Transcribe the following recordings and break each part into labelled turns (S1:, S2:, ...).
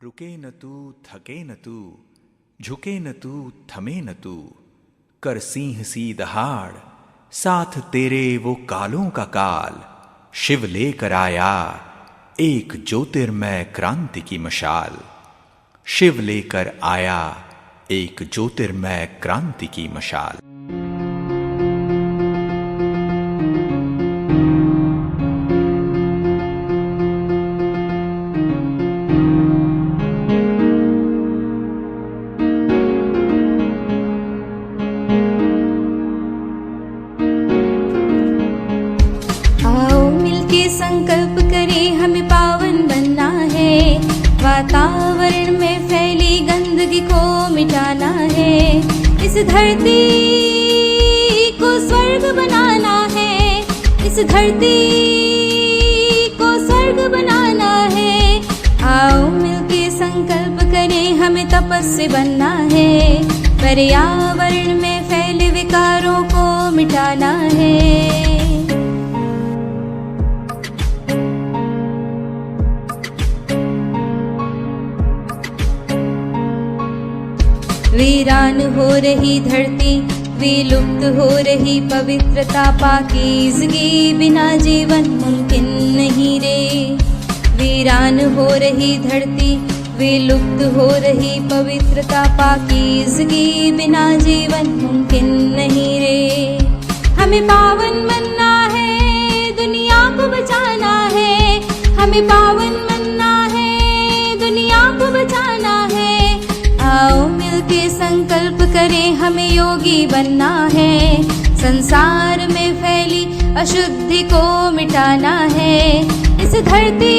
S1: रुके न तू, थके न तू, झुके न तू, थमे न तू, कर सिंह सी दहाड़, साथ तेरे वो कालों का काल। शिव लेकर आया एक ज्योतिर्मय क्रांति की मशाल। शिव लेकर आया एक ज्योतिर्मय क्रांति की मशाल।
S2: संकल्प करें हमें पावन बनना है, वातावरण में फैली गंदगी को मिटाना है। इस धरती को स्वर्ग बनाना है, इस धरती को स्वर्ग बनाना है। आओ मिलके संकल्प करें हमें तपस्वी बनना है, पर्यावरण में फैले विकारों को मिटाना है। वीरान हो रही धरती, विलुप्त हो रही पवित्रता, पाकीज़गी बिना जीवन मुमकिन नहीं रे। वीरान हो रही धरती, विलुप्त हो रही पवित्रता, पाकीज़गी बिना जीवन मुमकिन नहीं रे। हमें पावन बनना है, दुनिया को बचाना है। हमें पावन बनना है, दुनिया को बचाना है। आओ मिलके संकल्प करें हमें योगी बनना है, संसार में फैली अशुद्धि को मिटाना है। इस धरती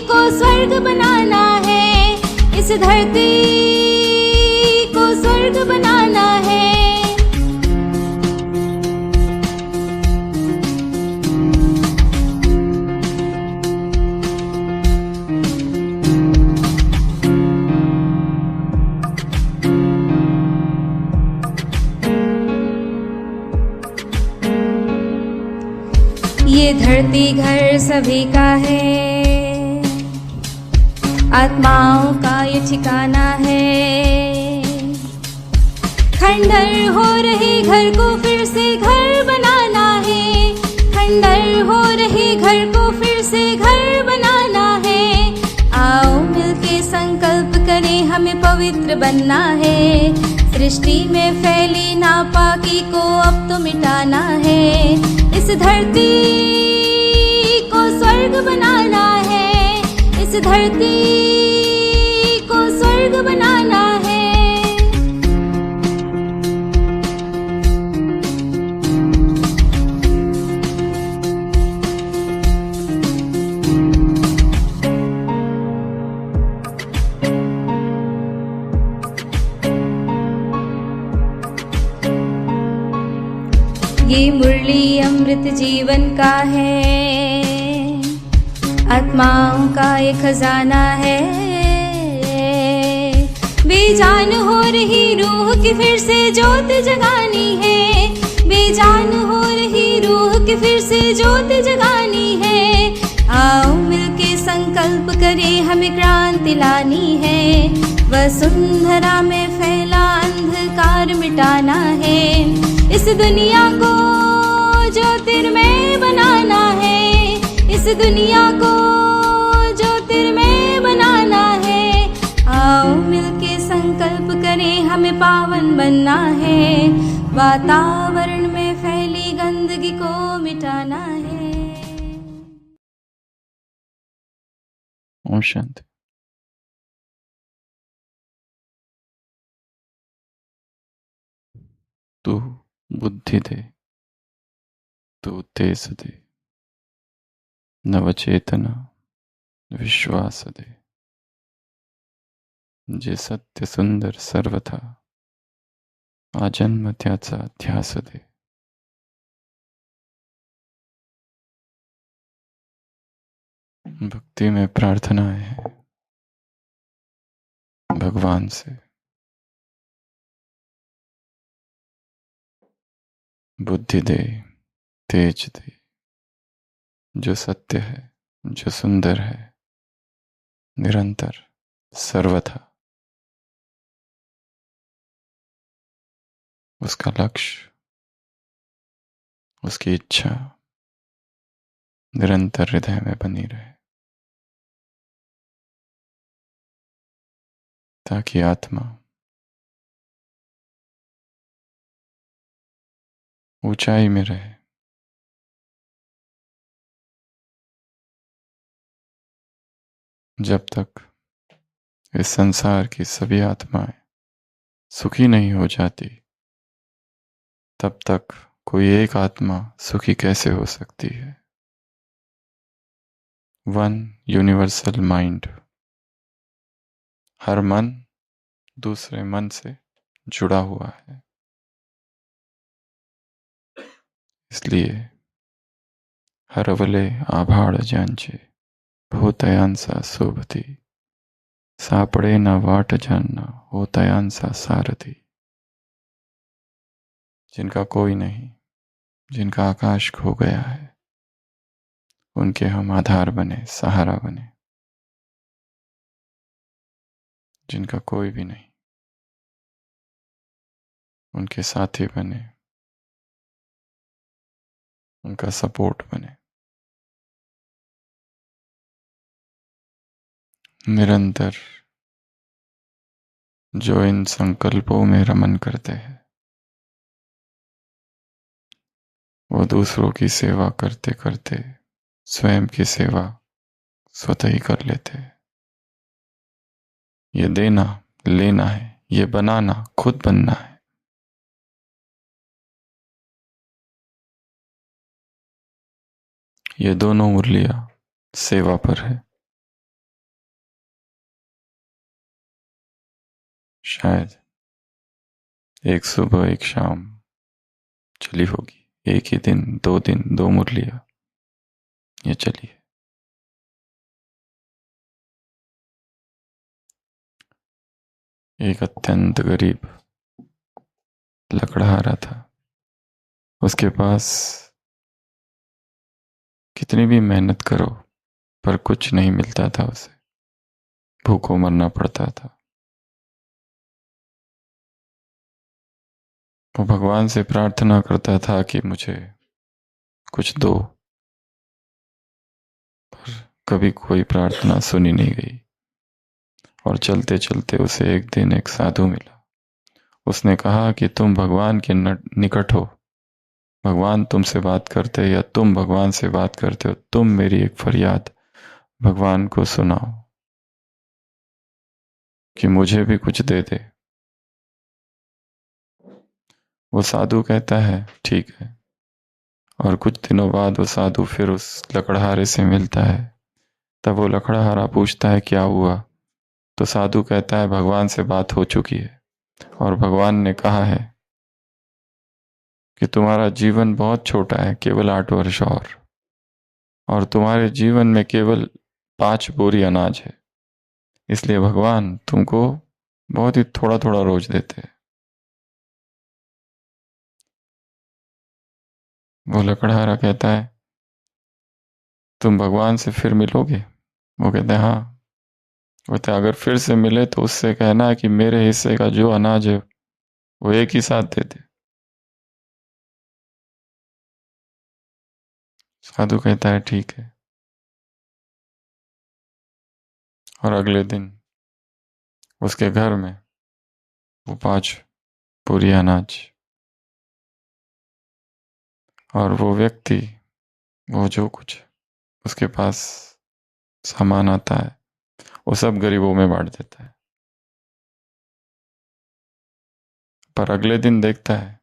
S2: को स्वर्ग बनाना है, इस धरती को स्वर्ग बनाना है। ये धरती घर सभी का है, आत्माओं का ये ठिकाना है। खंडर हो रहे घर को फिर से घर बनाना है, खंडर हो रहे घर को फिर से घर बनाना है। आओ मिलके संकल्प करें हमें पवित्र बनना है, सृष्टि में फैली नापाकी को अब तो मिटाना है। इस धरती को स्वर्ग बनाना है, इस धरती को स्वर्ग बनाना है। ये मुरली अमृत जीवन का है, आत्माओं का ये खजाना है। बेजान हो रही रूह की फिर से ज्योत जगानी है, बेजान हो रही रूह की फिर से ज्योत जगानी है। आओ मिलके संकल्प करें हमें क्रांति लानी है, वसुंधरा में फैला अंधकार मिटाना है। इस दुनिया को ज्योतिर्मय बनाना है, इस दुनिया को ज्योतिर्मय बनाना है। आओ मिलके संकल्प करें हमें पावन बनना है, वातावरण में फैली गंदगी को मिटाना है।
S3: ओम शांति। तू बुद्धि दे, तू तेज दे, नवचेतना विश्वास दे, जे सत्य सुंदर सर्वथा आजन्म त्याचा ध्यास दे। भक्ति में प्रार्थनाएं हैं भगवान से। बुद्धि दे, तेज दे, जो सत्य है, जो सुंदर है, निरंतर, सर्वथा उसका लक्ष्य, उसकी इच्छा निरंतर हृदय में बनी रहे, ताकि आत्मा ऊंचाई में रहे। जब तक इस संसार की सभी आत्माएं सुखी नहीं हो जाती, तब तक कोई एक आत्मा सुखी कैसे हो सकती है। वन यूनिवर्सल माइंड, हर मन दूसरे मन से जुड़ा हुआ है। इसलिए हरवले आभाळ ज्यांचे होतयांसा सोबती, सापडे ना वाट ज्यांना होतयांसा सारथी। जिनका कोई नहीं, जिनका आकाश खो गया है, उनके हम आधार बने, सहारा बने। जिनका कोई भी नहीं, उनके साथी बने, उनका सपोर्ट बने। निरंतर जो इन संकल्पों में रमन करते हैं, वो दूसरों की सेवा करते करते स्वयं की सेवा स्वतः ही कर लेते हैं। ये देना लेना है, ये बनाना खुद बनना है। ये दोनों मुरलियां सेवा पर है। शायद एक सुबह एक शाम चली होगी, एक ही दिन, दो मुरलियां ये चली है। एक अत्यंत गरीब लकड़हारा था। उसके पास कितनी भी मेहनत करो पर कुछ नहीं मिलता था उसे, भूखों मरना पड़ता था। वो भगवान से प्रार्थना करता था कि मुझे कुछ दो, पर कभी कोई प्रार्थना सुनी नहीं गई। और चलते चलते उसे एक दिन एक साधु मिला। उसने कहा कि तुम भगवान के निकट हो, भगवान तुमसे बात करते या तुम भगवान से बात करते हो, तुम मेरी एक फरियाद भगवान को सुनाओ कि मुझे भी कुछ दे दे। वो साधु कहता है ठीक है। और कुछ दिनों बाद वो साधु फिर उस लकड़हारे से मिलता है। तब वो लकड़हारा पूछता है क्या हुआ, तो साधु कहता है भगवान से बात हो चुकी है और भगवान ने कहा है कि तुम्हारा जीवन बहुत छोटा है, केवल 8 वर्ष और तुम्हारे जीवन में केवल 5 बोरी अनाज है, इसलिए भगवान तुमको बहुत ही थोड़ा थोड़ा रोज देते हैं। वो लकड़हारा कहता है तुम भगवान से फिर मिलोगे? वो कहते हैं हाँ। वो कहते अगर फिर से मिले तो उससे कहना है कि मेरे हिस्से का जो अनाज है वो एक ही साथ दे दे। साधु कहता है ठीक है। और अगले दिन उसके घर में वो 5 बोरी अनाज, और वो व्यक्ति वो जो कुछ उसके पास सामान आता है वो सब गरीबों में बांट देता है। पर अगले दिन देखता है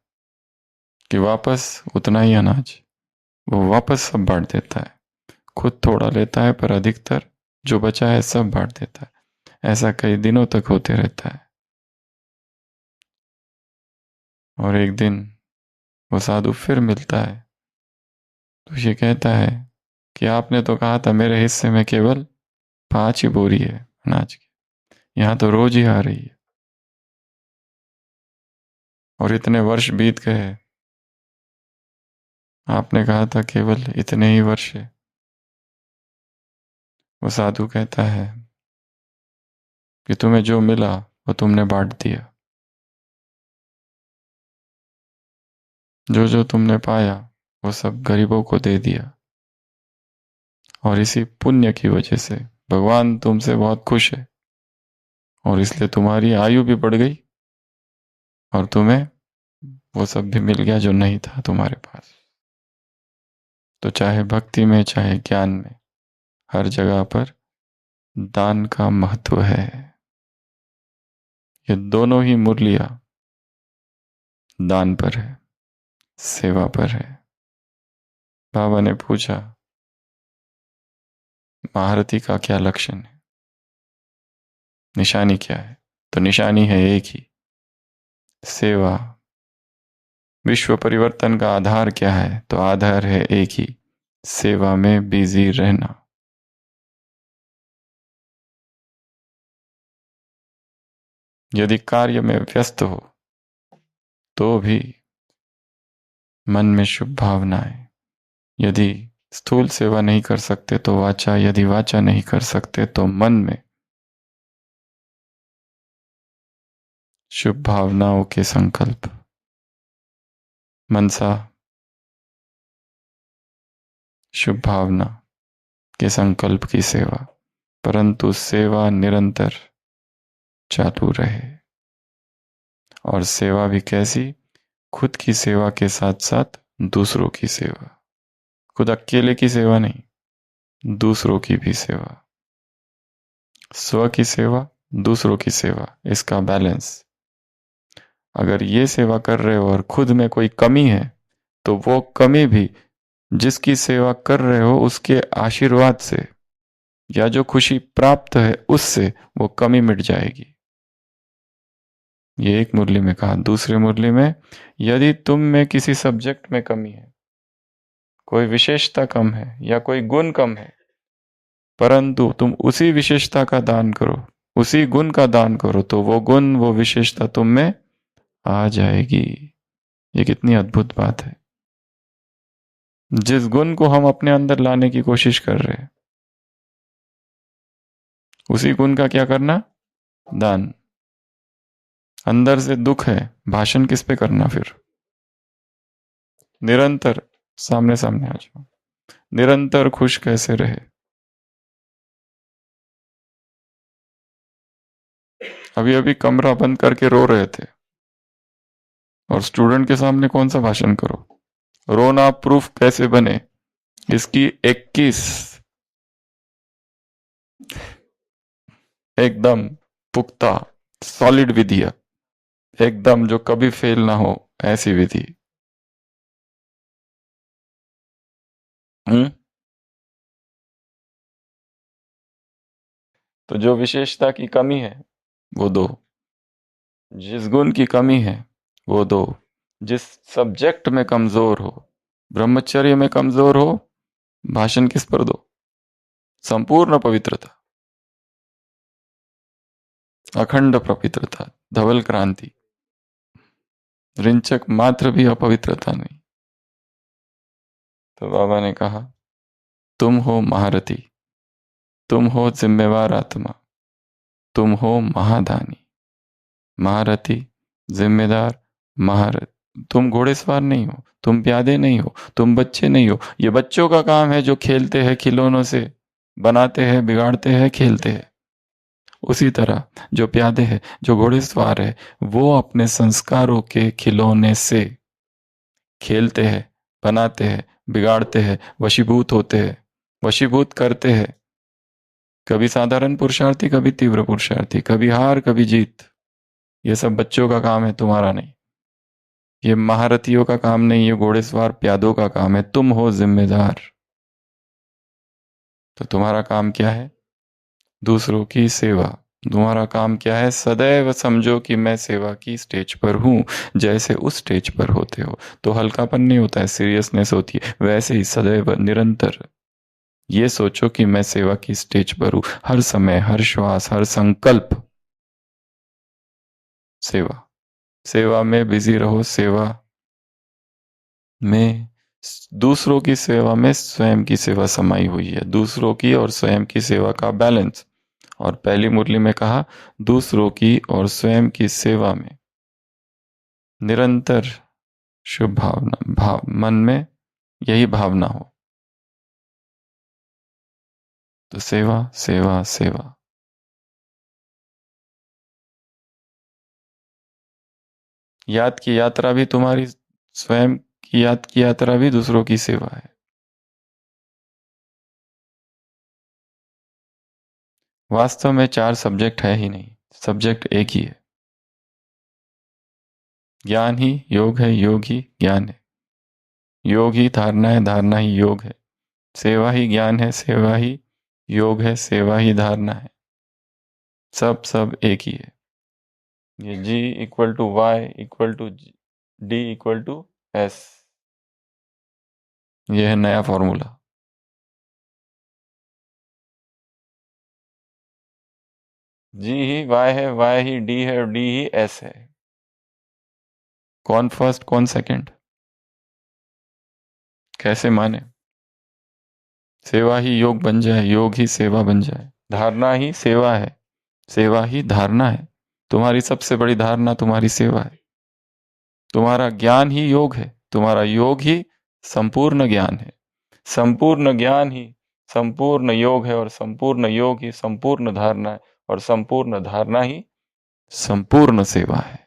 S3: कि वापस उतना ही अनाज वो वापस सब बांट देता है। खुद थोड़ा लेता है पर अधिकतर जो बचा है सब बांट देता है। ऐसा कई दिनों तक होते रहता है। और एक दिन वो साधु फिर मिलता है तो ये कहता है कि आपने तो कहा था मेरे हिस्से में केवल 5 ही बोरी है अनाज की, यहां तो रोज ही आ रही है और इतने वर्ष बीत गए, आपने कहा था केवल इतने ही वर्ष है। वो साधु कहता है कि तुम्हें जो मिला वो तुमने बांट दिया, जो जो तुमने पाया वो सब गरीबों को दे दिया, और इसी पुण्य की वजह से भगवान तुमसे बहुत खुश है, और इसलिए तुम्हारी आयु भी बढ़ गई और तुम्हें वो सब भी मिल गया जो नहीं था तुम्हारे पास। तो चाहे भक्ति में चाहे ज्ञान में, हर जगह पर दान का महत्व है। ये दोनों ही मुरलियां दान पर है, सेवा पर है। बाबा ने पूछा, महारथी का क्या लक्षण है, निशानी क्या है? तो निशानी है एक ही, सेवा। विश्व परिवर्तन का आधार क्या है? तो आधार है एक ही, सेवा में बिजी रहना। यदि कार्य में व्यस्त हो तो भी मन में शुभ भावनाएं, यदि स्थूल सेवा नहीं कर सकते तो वाचा, यदि वाचा नहीं कर सकते तो मन में शुभ भावनाओं के संकल्प, मनसा शुभ भावना के संकल्प की सेवा, परंतु सेवा निरंतर चालू रहे। और सेवा भी कैसी? खुद की सेवा के साथ साथ दूसरों की सेवा, खुद अकेले की सेवा नहीं, दूसरों की भी सेवा। स्व की सेवा, दूसरों की सेवा, इसका बैलेंस। अगर ये सेवा कर रहे हो और खुद में कोई कमी है तो वो कमी भी जिसकी सेवा कर रहे हो उसके आशीर्वाद से या जो खुशी प्राप्त है उससे वो कमी मिट जाएगी। ये एक मुरली में कहा। दूसरे मुरली में, यदि तुम में किसी सब्जेक्ट में कमी है, कोई विशेषता कम है या कोई गुण कम है, परंतु तुम उसी विशेषता का दान करो, उसी गुण का दान करो, तो वो गुण वो विशेषता तुम में आ जाएगी। ये कितनी अद्भुत बात है। जिस गुण को हम अपने अंदर लाने की कोशिश कर रहे हैं, उसी गुण का क्या करना? दान। अंदर से दुख है, भाषण किस पे करना? फिर निरंतर सामने सामने आ जाओ, निरंतर खुश कैसे रहे। अभी अभी कमरा बंद करके रो रहे थे, और स्टूडेंट के सामने कौन सा भाषण करो? रोना प्रूफ कैसे बने, इसकी 21 एकदम पुख्ता सॉलिड विधिया, एकदम जो कभी फेल ना हो ऐसी विधि। तो जो विशेषता की कमी है वो दो, जिस गुण की कमी है वो दो, जिस सब्जेक्ट में कमजोर हो, ब्रह्मचर्य में कमजोर हो, भाषण किस पर दो? संपूर्ण पवित्रता, अखंड पवित्रता, धवल क्रांति, रिंचक मात्र भी अपवित्रता नहीं। तो बाबा ने कहा, तुम हो महारथी, तुम हो जिम्मेवार आत्मा, तुम हो महादानी। महारथी, जिम्मेदार, महारथ। तुम घोड़ेसवार नहीं हो, तुम प्यादे नहीं हो, तुम बच्चे नहीं हो। ये बच्चों का काम है जो खेलते हैं खिलौनों से, बनाते हैं, बिगाड़ते हैं, खेलते हैं। उसी तरह जो प्यादे है, जो घोड़ेसवार है, वो अपने संस्कारों के खिलौने से खेलते हैं, बनाते हैं, बिगाड़ते हैं, वशीभूत होते हैं, वशीभूत करते हैं। कभी साधारण पुरुषार्थी, कभी तीव्र पुरुषार्थी, कभी हार कभी जीत। ये सब बच्चों का काम है, तुम्हारा नहीं। ये महारथियों का काम नहीं, ये घोड़ेसवार प्यादों का काम है। तुम हो जिम्मेदार। तो तुम्हारा काम क्या है? दूसरों की सेवा। तुम्हारा काम क्या है? सदैव समझो कि मैं सेवा की स्टेज पर हूं। जैसे उस स्टेज पर होते हो तो हल्कापन नहीं होता है, सीरियसनेस होती है। वैसे ही सदैव निरंतर ये सोचो कि मैं सेवा की स्टेज पर हूं। हर समय, हर श्वास, हर संकल्प सेवा। सेवा में बिजी रहो। सेवा में, दूसरों की सेवा में स्वयं की सेवा समाई हुई है। दूसरों की और स्वयं की सेवा का बैलेंस। और पहली मुरली में कहा दूसरों की और स्वयं की सेवा में निरंतर शुभ भावना मन में यही भावना हो। तो सेवा सेवा सेवा। याद की यात्रा भी तुम्हारी, स्वयं की याद की यात्रा भी दूसरों की सेवा है। वास्तव में 4 सब्जेक्ट है ही नहीं, सब्जेक्ट एक ही है। ज्ञान ही योग है, योग ही ज्ञान है, योग ही धारणा है, धारणा ही योग है, सेवा ही ज्ञान है, सेवा ही योग है, सेवा ही धारणा है। सब एक ही है। ये G equal to Y equal to D equal to S, ये है नया फॉर्मूला। G ही Y है, Y ही D है और D ही S है। कौन फर्स्ट कौन सेकंड, कैसे माने? सेवा ही योग बन जाए, योग ही सेवा बन जाए, धारणा ही सेवा है, सेवा ही धारणा है। तुम्हारी सबसे बड़ी धारणा तुम्हारी सेवा है। तुम्हारा ज्ञान ही योग है, तुम्हारा योग ही संपूर्ण ज्ञान है, संपूर्ण ज्ञान ही संपूर्ण योग है और संपूर्ण योग ही संपूर्ण धारणा है और संपूर्ण धारणा ही संपूर्ण सेवा है।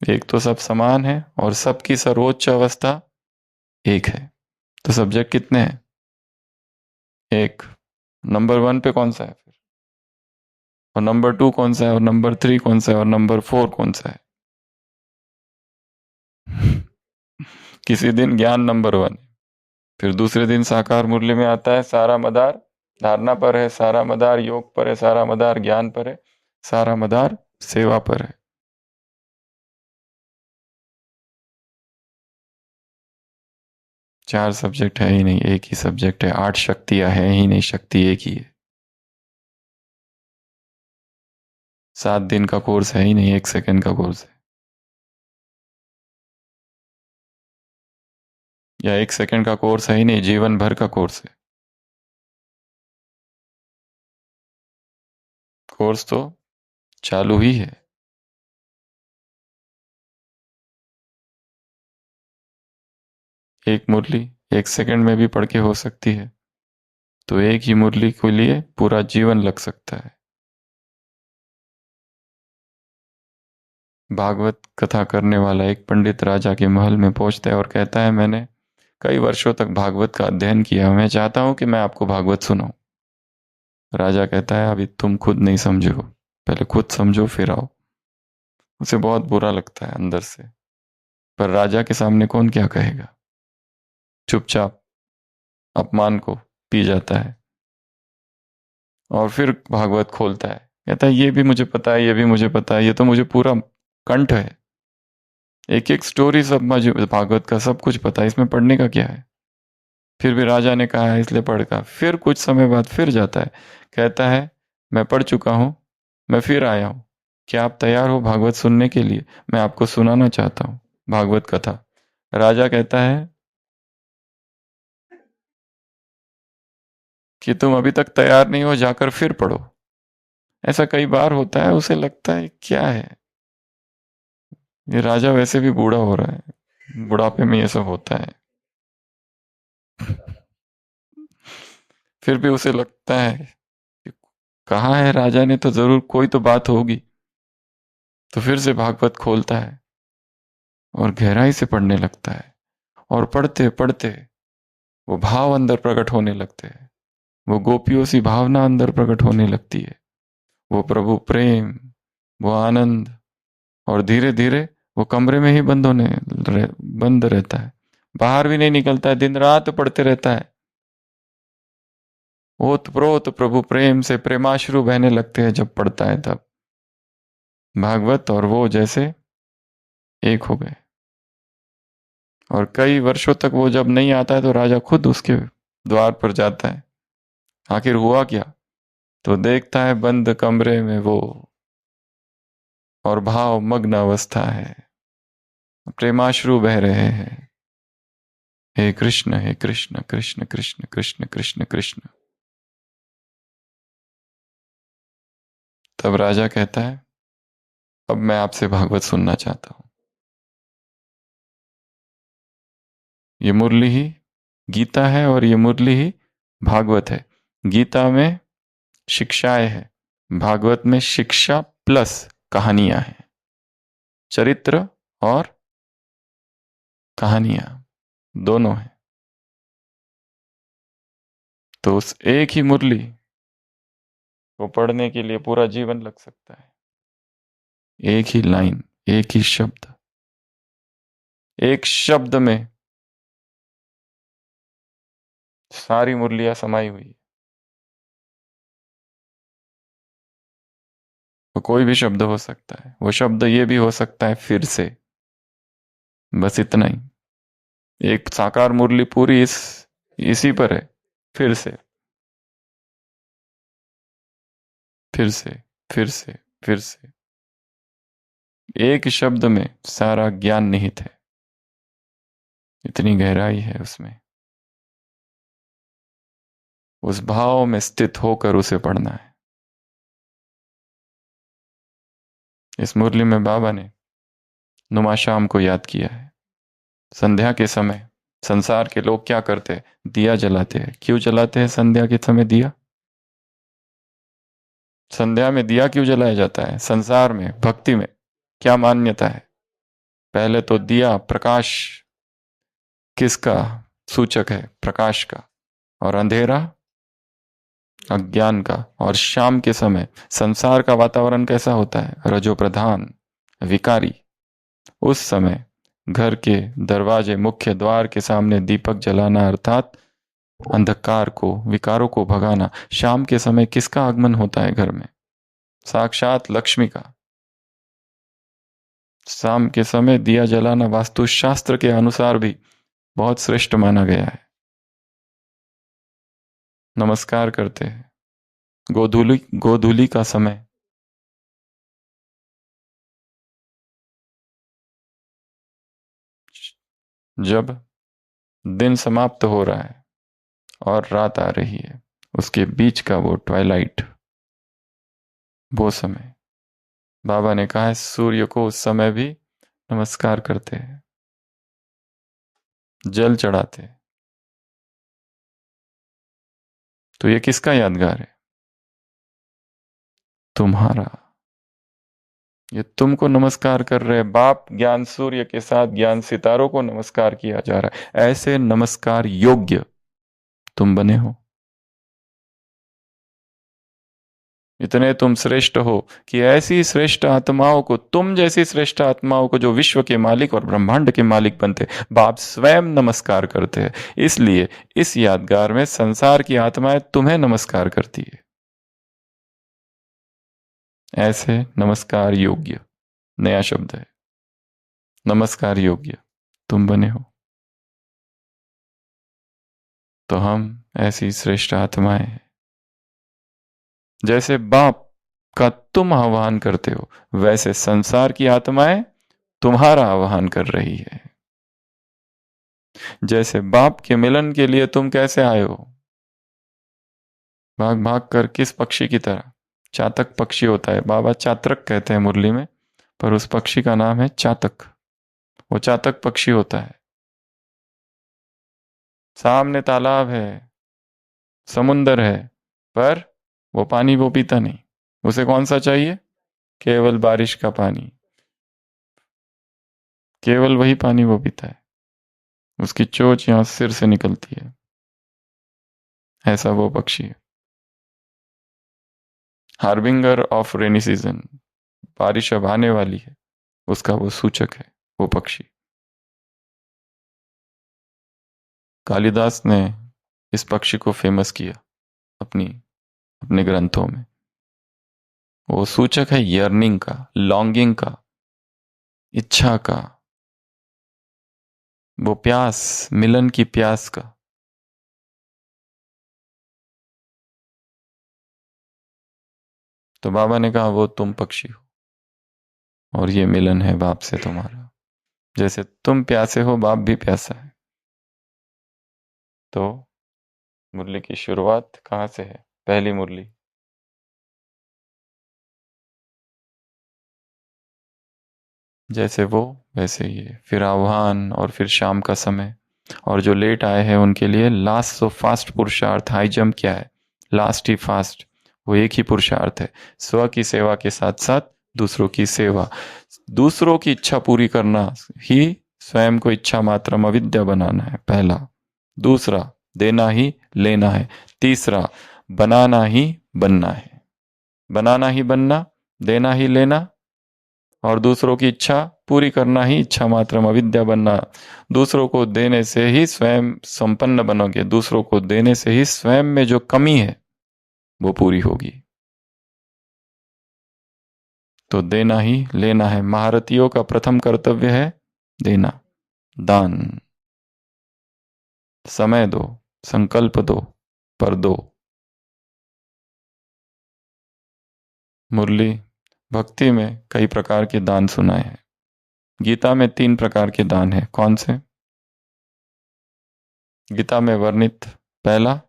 S3: एक तो सब समान है और सबकी सर्वोच्च अवस्था एक है। तो सब्जेक्ट कितने हैं? एक। नंबर 1 पे कौन सा है फिर, और नंबर 2 कौन सा है, और नंबर 3 कौन सा है, और नंबर 4 कौन सा है? किसी दिन ज्ञान नंबर 1 है, फिर दूसरे दिन साकार मुरली में आता है सारा मदार धारणा पर है, सारा मदार योग पर है, सारा मदार ज्ञान पर है, सारा मदार सेवा पर है। चार सब्जेक्ट है ही नहीं, एक ही सब्जेक्ट है। 8 शक्तियां है ही नहीं, शक्ति एक ही है। 7 दिन का कोर्स है ही नहीं, 1 सेकंड का कोर्स है। या 1 सेकंड का कोर्स है ही नहीं, जीवन भर का कोर्स है। कोर्स तो चालू ही है। एक मुरली 1 सेकंड में भी पढ़ के हो सकती है, तो एक ही मुरली के लिए पूरा जीवन लग सकता है। भागवत कथा करने वाला एक पंडित राजा के महल में पहुंचता है और कहता है मैंने कई वर्षों तक भागवत का अध्ययन किया, मैं चाहता हूं कि मैं आपको भागवत सुनाऊं। राजा कहता है अभी तुम खुद नहीं समझो, पहले खुद समझो फिर आओ। उसे बहुत बुरा लगता है अंदर से, पर राजा के सामने कौन क्या कहेगा, चुपचाप अपमान को पी जाता है और फिर भागवत खोलता है, कहता है ये भी मुझे पता है, ये भी मुझे पता है, ये तो मुझे पूरा कंठ है, एक एक स्टोरी सब मुझे भागवत का सब कुछ पता है, इसमें पढ़ने का क्या है। फिर भी राजा ने कहा है इसलिए पढ़। फिर कुछ समय बाद फिर जाता है, कहता है मैं पढ़ चुका हूं, मैं फिर आया हूं, क्या आप तैयार हो भागवत सुनने के लिए? मैं आपको सुनाना चाहता हूं भागवत कथा। राजा कहता है कि तुम अभी तक तैयार नहीं हो, जाकर फिर पढ़ो। ऐसा कई बार होता है, उसे लगता है क्या है ये राजा वैसे भी बूढ़ा हो रहा है, बुढ़ापे में ये सब होता है। फिर भी उसे लगता है कि कहा है राजा ने, तो जरूर कोई तो बात होगी। तो फिर से भागवत खोलता है और गहराई से पढ़ने लगता है, और पढ़ते पढ़ते वो भाव अंदर प्रकट होने लगते हैं, वो गोपियों सी भावना अंदर प्रकट होने लगती है, वो प्रभु प्रेम, वो आनंद, और धीरे धीरे वो कमरे में ही बंद रहता है, बाहर भी नहीं निकलता है, दिन रात पढ़ते रहता है। ओत प्रोत प्रभु प्रेम से प्रेमाश्रु बहने लगते हैं जब पढ़ता है तब। भागवत और वो जैसे एक हो गए। और कई वर्षों तक वो जब नहीं आता है तो राजा खुद उसके द्वार पर जाता है, आखिर हुआ क्या? तो देखता है बंद कमरे में वो, और भाव मग्न अवस्था है, प्रेमाश्रु बह रहे हैं, हे कृष्ण कृष्ण कृष्ण कृष्ण कृष्ण कृष्ण। तब राजा कहता है, अब मैं आपसे भागवत सुनना चाहता हूं। ये मुरली ही गीता है और ये मुरली ही भागवत है। गीता में शिक्षाएं हैं, भागवत में शिक्षा प्लस कहानियां हैं, चरित्र और कहानियां दोनों हैं। तो उस एक ही मुरली को पढ़ने के लिए पूरा जीवन लग सकता है। एक ही लाइन, एक ही शब्द, एक शब्द में सारी मुरलियां समाई हुई है। वो कोई भी शब्द हो सकता है, वो शब्द ये भी हो सकता है फिर से, बस इतना ही। एक साकार मुरली पूरी इसी पर है, फिर से, फिर से, फिर से, फिर से। एक शब्द में सारा ज्ञान निहित है, इतनी गहराई है उसमें। उस भाव में स्थित होकर उसे पढ़ना है। इस मुरली में बाबा ने नुमाशाम को याद किया है। संध्या के समय संसार के लोग क्या करते हैं? दिया जलाते हैं। क्यों जलाते हैं संध्या के समय दिया? संध्या में दिया क्यों जलाया जाता है? संसार में, भक्ति में क्या मान्यता है? पहले तो दिया प्रकाश किसका सूचक है? प्रकाश का। और अंधेरा अज्ञान का। और शाम के समय संसार का वातावरण कैसा होता है? रजो प्रधान, विकारी। उस समय घर के दरवाजे, मुख्य द्वार के सामने दीपक जलाना, अर्थात अंधकार को, विकारों को भगाना। शाम के समय किसका आगमन होता है घर में? साक्षात लक्ष्मी का। शाम के समय दिया जलाना वास्तुशास्त्र के अनुसार भी बहुत श्रेष्ठ माना गया है। नमस्कार करते हैं। गोधूली का समय जब दिन समाप्त हो रहा है और रात आ रही है, उसके बीच का वो ट्वाइलाइट, वो समय बाबा ने कहा है सूर्य को उस समय भी नमस्कार करते हैं, जल चढ़ाते हैं। तो ये किसका यादगार है? तुम्हारा। ये तुमको नमस्कार कर रहे बाप ज्ञान सूर्य के साथ ज्ञान सितारों को नमस्कार किया जा रहा है। ऐसे नमस्कार योग्य तुम बने हो। इतने तुम श्रेष्ठ हो कि ऐसी श्रेष्ठ आत्माओं को, तुम जैसी श्रेष्ठ आत्माओं को जो विश्व के मालिक और ब्रह्मांड के मालिक बनते, बाप स्वयं नमस्कार करते हैं। इसलिए इस यादगार में संसार की आत्माएं तुम्हें नमस्कार करती है। ऐसे नमस्कार योग्य, नया शब्द है, नमस्कार योग्य तुम बने हो। तो हम ऐसी श्रेष्ठ आत्माएं हैं। जैसे बाप का तुम आह्वान करते हो, वैसे संसार की आत्माएं तुम्हारा आह्वान कर रही है। जैसे बाप के मिलन के लिए तुम कैसे आए हो? भाग भाग कर, किस पक्षी की तरह? चातक पक्षी होता है, बाबा चातरक कहते हैं मुरली में, पर उस पक्षी का नाम है चातक। वो चातक पक्षी होता है। सामने तालाब है, समुंदर है, पर वो पानी वो पीता नहीं। उसे कौन सा चाहिए? केवल बारिश का पानी, केवल वही पानी वो पीता है। उसकी चोंच यहां सिर से निकलती है। ऐसा वो पक्षी है। हार्बिंगर ऑफ रेनी सीजन, बारिश अब आने वाली है, उसका वो सूचक है, वो पक्षी। कालिदास ने इस पक्षी को फेमस किया अपने ग्रंथों में। वो सूचक है यर्निंग का, लॉन्गिंग का, इच्छा का, वो प्यास, मिलन की प्यास का। तो बाबा ने कहा वो तुम पक्षी हो और ये मिलन है बाप से तुम्हारा। जैसे तुम प्यासे हो, बाप भी प्यासा है। तो मुरली की शुरुआत कहाँ से है? पहली मुरली जैसे वो वैसे ये, फिर आह्वान और फिर शाम का समय। और जो लेट आए हैं उनके लिए लास्ट सो फास्ट पुरुषार्थ, हाई जंप क्या है, लास्ट ही फास्ट, वो एक ही पुरुषार्थ है, स्व की सेवा के साथ साथ दूसरों की सेवा। दूसरों की इच्छा पूरी करना ही स्वयं को इच्छा मात्रम अविद्या बनाना है, पहला। दूसरा, देना ही लेना है। तीसरा, बनाना ही बनना है। बनाना ही बनना, देना ही लेना, और दूसरों की इच्छा पूरी करना ही इच्छा मात्रम अविद्या बनना। दूसरों को देने से ही स्वयं संपन्न बनोगे, दूसरों को देने से ही स्वयं में जो कमी है वो पूरी होगी। तो देना ही लेना है। महारथियों का प्रथम कर्तव्य है देना, दान। समय दो, संकल्प दो, पर दो। मुरली भक्ति में कई प्रकार के दान सुनाए हैं। गीता में 3 प्रकार के दान हैं। कौन से? गीता में वर्णित पहला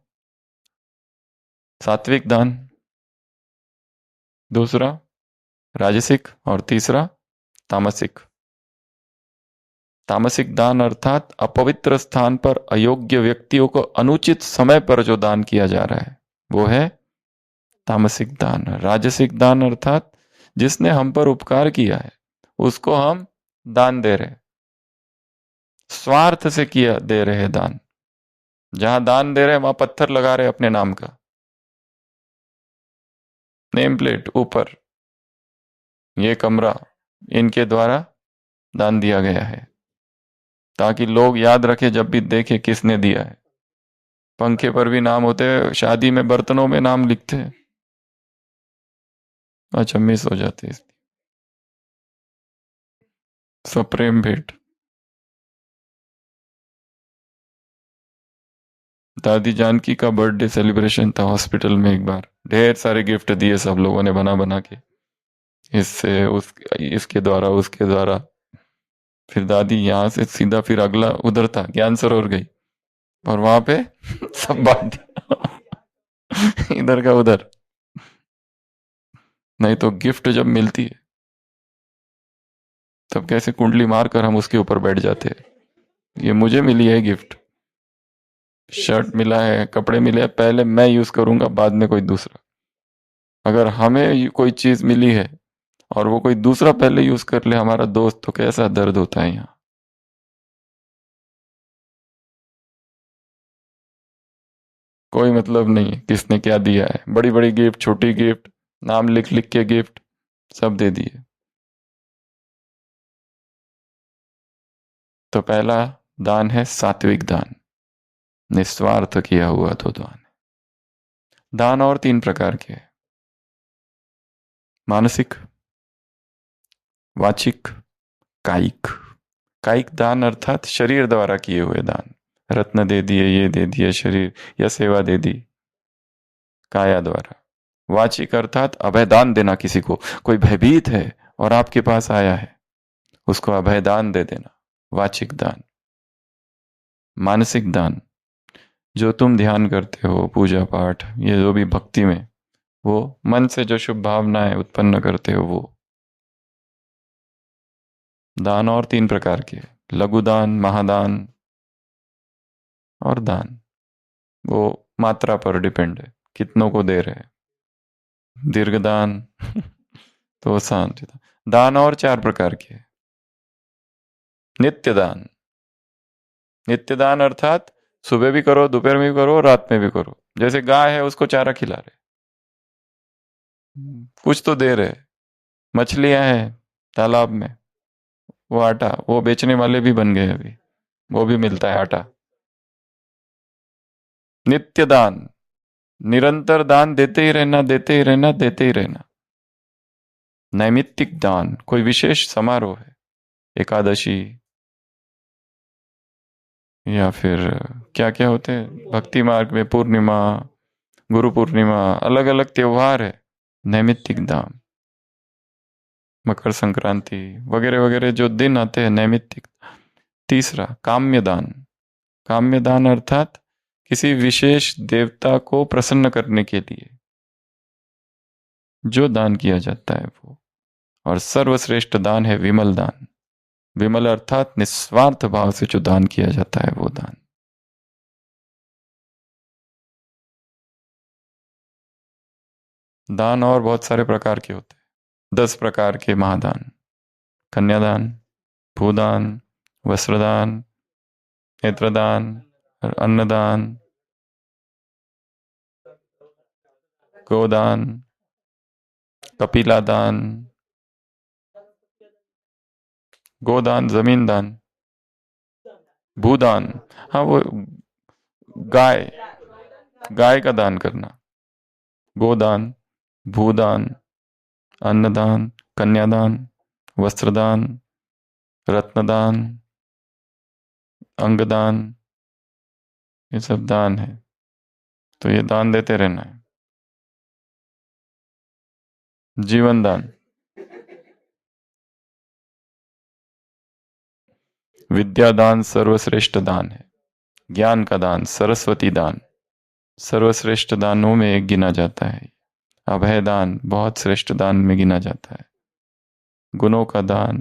S3: सात्विक दान, दूसरा राजसिक, और तीसरा तामसिक। तामसिक दान अर्थात अपवित्र स्थान पर अयोग्य व्यक्तियों को अनुचित समय पर जो दान किया जा रहा है वो है तामसिक दान। राजसिक दान अर्थात जिसने हम पर उपकार किया है उसको हम दान दे रहे, स्वार्थ से किया दे रहे दान। जहां दान दे रहे वहां पत्थर लगा रहे अपने नाम का, नेम प्लेट ऊपर, ये कमरा इनके द्वारा दान दिया गया है, ताकि लोग याद रखे जब भी देखे किसने दिया है। पंखे पर भी नाम होते हैं, शादी में बर्तनों में नाम लिखते हैं। अच्छा, मिस हो जाते हैं। सप्रेम भेंट। दादी जानकी का बर्थडे सेलिब्रेशन था हॉस्पिटल में एक बार, ढेर सारे गिफ्ट दिए सब लोगों ने बना बना के, इससे उस इसके द्वारा उसके द्वारा। फिर दादी यहाँ से सीधा फिर अगला उधर था, ज्ञान सरोवर गई और वहां पे सब बांट दिया इधर का उधर। नहीं तो गिफ्ट जब मिलती है तब कैसे कुंडली मारकर हम उसके ऊपर बैठ जाते हैं। ये मुझे मिली है गिफ्ट, शर्ट मिला है, कपड़े मिले हैं, पहले मैं यूज करूंगा बाद में कोई दूसरा। अगर हमें कोई चीज मिली है और वो कोई दूसरा पहले यूज कर ले, हमारा दोस्त, तो कैसा दर्द होता है यहाँ। कोई मतलब नहीं किसने क्या दिया है, बड़ी बड़ी गिफ्ट, छोटी गिफ्ट, नाम लिख लिख के गिफ्ट सब दे दिए। तो पहला दान है सात्विक दान, निस्वार्थ किया हुआ तो दान। दान और 3 प्रकार के, मानसिक, वाचिक, कायिक। कायिक दान अर्थात शरीर द्वारा किए हुए दान, रत्न दे दिए, ये दे दिए शरीर, या सेवा दे दी काया द्वारा। वाचिक अर्थात अभयदान देना, किसी को कोई भयभीत है और आपके पास आया है उसको अभयदान दे देना, वाचिक दान। मानसिक दान, जो तुम ध्यान करते हो, पूजा पाठ, ये जो भी भक्ति में, वो मन से जो शुभ भावनाएं उत्पन्न करते हो वो दान। और 3 प्रकार के, लघु दान, महादान और दान, वो मात्रा पर डिपेंड है, कितनों को दे रहे हैं। दीर्घ दान तो शांति दान। और 4 प्रकार के, नित्य दान। नित्य दान अर्थात सुबह भी करो, दोपहर में भी करो, रात में भी करो। जैसे गाय है उसको चारा खिला रहे, कुछ तो दे रहे। मछलियां हैं तालाब में, वो आटा, वो बेचने वाले भी बन गए अभी, वो भी मिलता है आटा। नित्य दान, निरंतर दान देते ही रहना, देते ही रहना, देते ही रहना। नैमित्तिक दान, कोई विशेष समारोह है, एकादशी या फिर क्या क्या होते हैं भक्ति मार्ग में, पूर्णिमा, गुरु पूर्णिमा, अलग अलग त्योहार है, नैमित्तिक दान। मकर संक्रांति वगैरह वगैरह जो दिन आते हैं, नैमित्तिक। तीसरा काम्य दान। काम्य दान अर्थात किसी विशेष देवता को प्रसन्न करने के लिए जो दान किया जाता है वो। और सर्वश्रेष्ठ दान है विमल दान, विमल अर्थात निस्वार्थ भाव से जो दान किया जाता है वो दान। दान और बहुत सारे प्रकार के होते हैं। 10 प्रकार के महादान: कन्यादान, भूदान, वस्त्रदान, नेत्रदान, अन्नदान, गोदान, कपिलादान, गोदान जमीन दान, भूदान, हाँ वो गाय गाय का दान करना, गोदान, भूदान, अन्नदान, कन्यादान, वस्त्रदान, रत्नदान, अंगदान, ये सब दान है। तो ये दान देते रहना है। जीवन दान, विद्या दान सर्वश्रेष्ठ दान है। ज्ञान का दान, सरस्वती दान, सर्वश्रेष्ठ दानों में एक गिना जाता है। अभय दान बहुत श्रेष्ठ दान में गिना जाता है। गुणों का दान,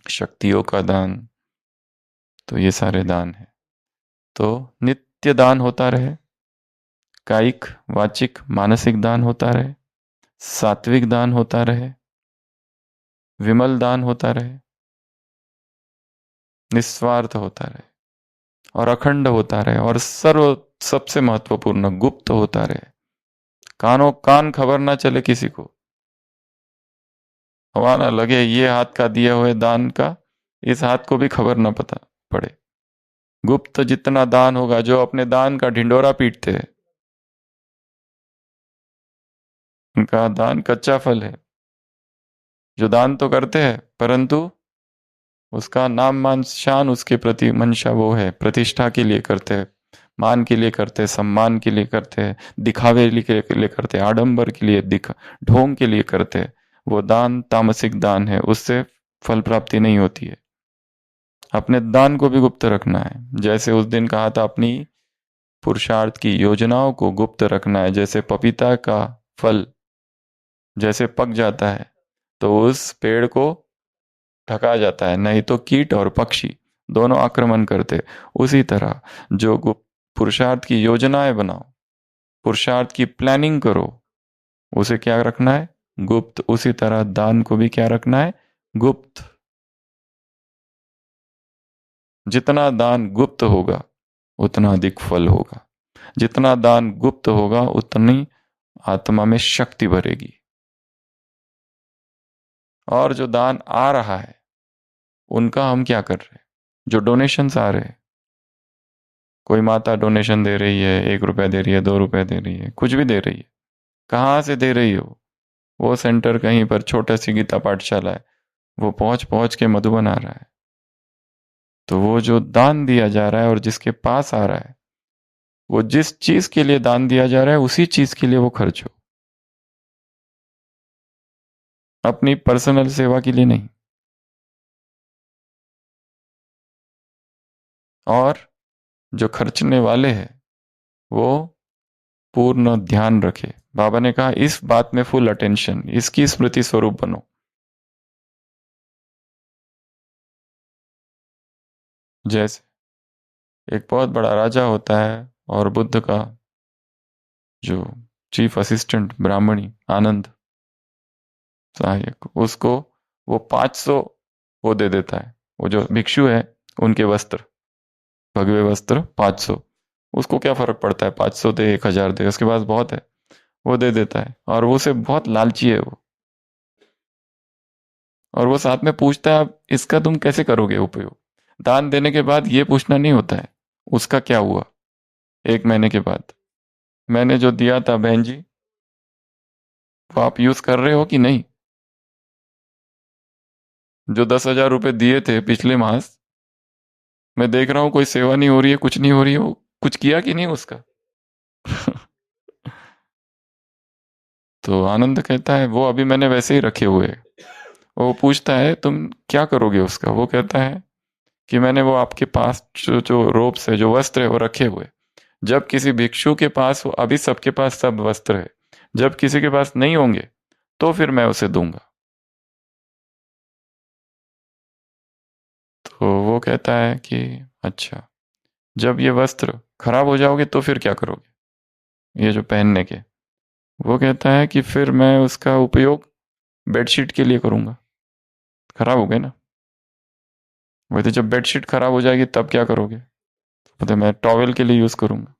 S3: शक्तियों का दान, तो ये सारे दान है। तो नित्य दान होता रहे, कायिक, वाचिक, मानसिक दान होता रहे, सात्विक दान होता रहे, विमल दान होता रहे, निस्वार्थ होता रहे और अखंड होता रहे, और सबसे महत्वपूर्ण गुप्त होता रहे। कानों कान खबर ना चले किसी को, हवा ना लगे ये हाथ का दिए हुए दान का इस हाथ को भी खबर ना पता पड़े। गुप्त जितना दान होगा, जो अपने दान का ढिंडोरा पीटते हैं उनका दान कच्चा फल है। जो दान तो करते हैं परंतु उसका नाम मान शान, उसके प्रति मंशा वो है, प्रतिष्ठा के लिए करते हैं, मान के लिए करते हैं, सम्मान के लिए करते हैं, दिखावे के लिए करते हैं, आडंबर के लिए, ढोंग के लिए करते हैं। वो दान तामसिक दान है, उससे फल प्राप्ति नहीं होती है। अपने दान को भी गुप्त रखना है। जैसे उस दिन कहा था, अपनी पुरुषार्थ की योजनाओं को गुप्त रखना है। जैसे पपीता का फल जैसे पक जाता है तो उस पेड़ को ढका जाता है, नहीं तो कीट और पक्षी दोनों आक्रमण करते। उसी तरह जो गुप्त पुरुषार्थ की योजनाएं बनाओ, पुरुषार्थ की प्लानिंग करो, उसे क्या रखना है? गुप्त। उसी तरह दान को भी क्या रखना है? गुप्त। जितना दान गुप्त होगा उतना अधिक फल होगा। जितना दान गुप्त होगा उतनी आत्मा में शक्ति भरेगी। और जो दान आ रहा है उनका हम क्या कर रहे हैं? जो डोनेशंस आ रहे हैं, कोई माता डोनेशन दे रही है, 1 रुपया दे रही है, 2 रुपये दे रही है, कुछ भी दे रही है, कहाँ से दे रही हो? वो सेंटर कहीं पर छोटा सी गीता पाठशाला है, वो पहुंच पहुंच के मधुबन आ रहा है। तो वो जो दान दिया जा रहा है और जिसके पास आ रहा है, वो जिस चीज के लिए दान दिया जा रहा है उसी चीज के लिए वो खर्च हो, अपनी पर्सनल सेवा के लिए नहीं। और जो खर्चने वाले हैं वो पूर्ण ध्यान रखे। बाबा ने कहा इस बात में फुल अटेंशन, इसकी स्मृति स्वरूप बनो। जैसे एक बहुत बड़ा राजा होता है और बुद्ध का जो चीफ असिस्टेंट ब्राह्मणी आनंद सहायक, उसको वो 500 वो दे देता है। वो जो भिक्षु है उनके वस्त्र, भगवे वस्त्र 500, उसको क्या फर्क पड़ता है, 500 दे 1000 दे, उसके पास बहुत है, वो दे देता है। और वो से बहुत लालची है वो, और वो साथ में पूछता है इसका तुम कैसे करोगे उपयोग? दान देने के बाद ये पूछना नहीं होता है उसका क्या हुआ 1 महीने के बाद, मैंने जो दिया था बहन जी वो आप यूज कर रहे हो कि नहीं? जो 10,000 रुपए दिए थे पिछले मास, मैं देख रहा हूं कोई सेवा नहीं हो रही है, कुछ नहीं हो रही है, वो कुछ किया कि नहीं उसका? तो आनंद कहता है वो अभी मैंने वैसे ही रखे हुए। वो पूछता है तुम क्या करोगे उसका? वो कहता है कि मैंने वो आपके पास जो रोब्स है, जो वस्त्र है, वो रखे हुए। जब किसी भिक्षु के पास हो, अभी सबके पास सब वस्त्र है, जब किसी के पास नहीं होंगे तो फिर मैं उसे दूंगा। तो वो कहता है कि अच्छा, जब ये वस्त्र खराब हो जाओगे तो फिर क्या करोगे, ये जो पहनने के? वो कहता है कि फिर मैं उसका उपयोग बेडशीट के लिए करूंगा। खराब हो गए ना। वही तो, जब बेडशीट खराब हो जाएगी तब क्या करोगे? मतलब मैं टॉवेल के लिए यूज करूंगा,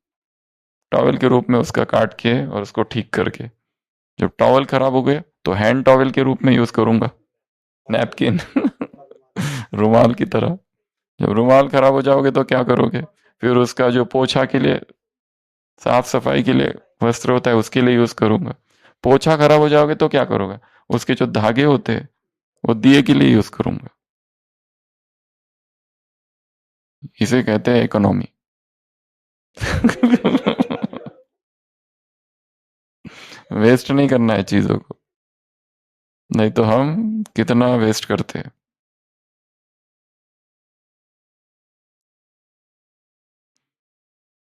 S3: टॉवेल के रूप में उसका काट के और उसको ठीक करके। जब टॉवेल खराब हो गए तो हैंड टॉवेल के रूप में यूज करूंगा, नैपकिन रुमाल की तरह। जब रुमाल खराब हो जाओगे तो क्या करोगे? फिर उसका जो पोछा के लिए, साफ सफाई के लिए वस्त्र होता है उसके लिए यूज करूंगा। पोछा खराब हो जाओगे तो क्या करोगे? उसके जो धागे होते हैं वो दिए के लिए यूज करूंगा। इसे कहते हैं इकोनॉमी। वेस्ट नहीं करना है चीजों को, नहीं तो हम कितना वेस्ट करते हैं।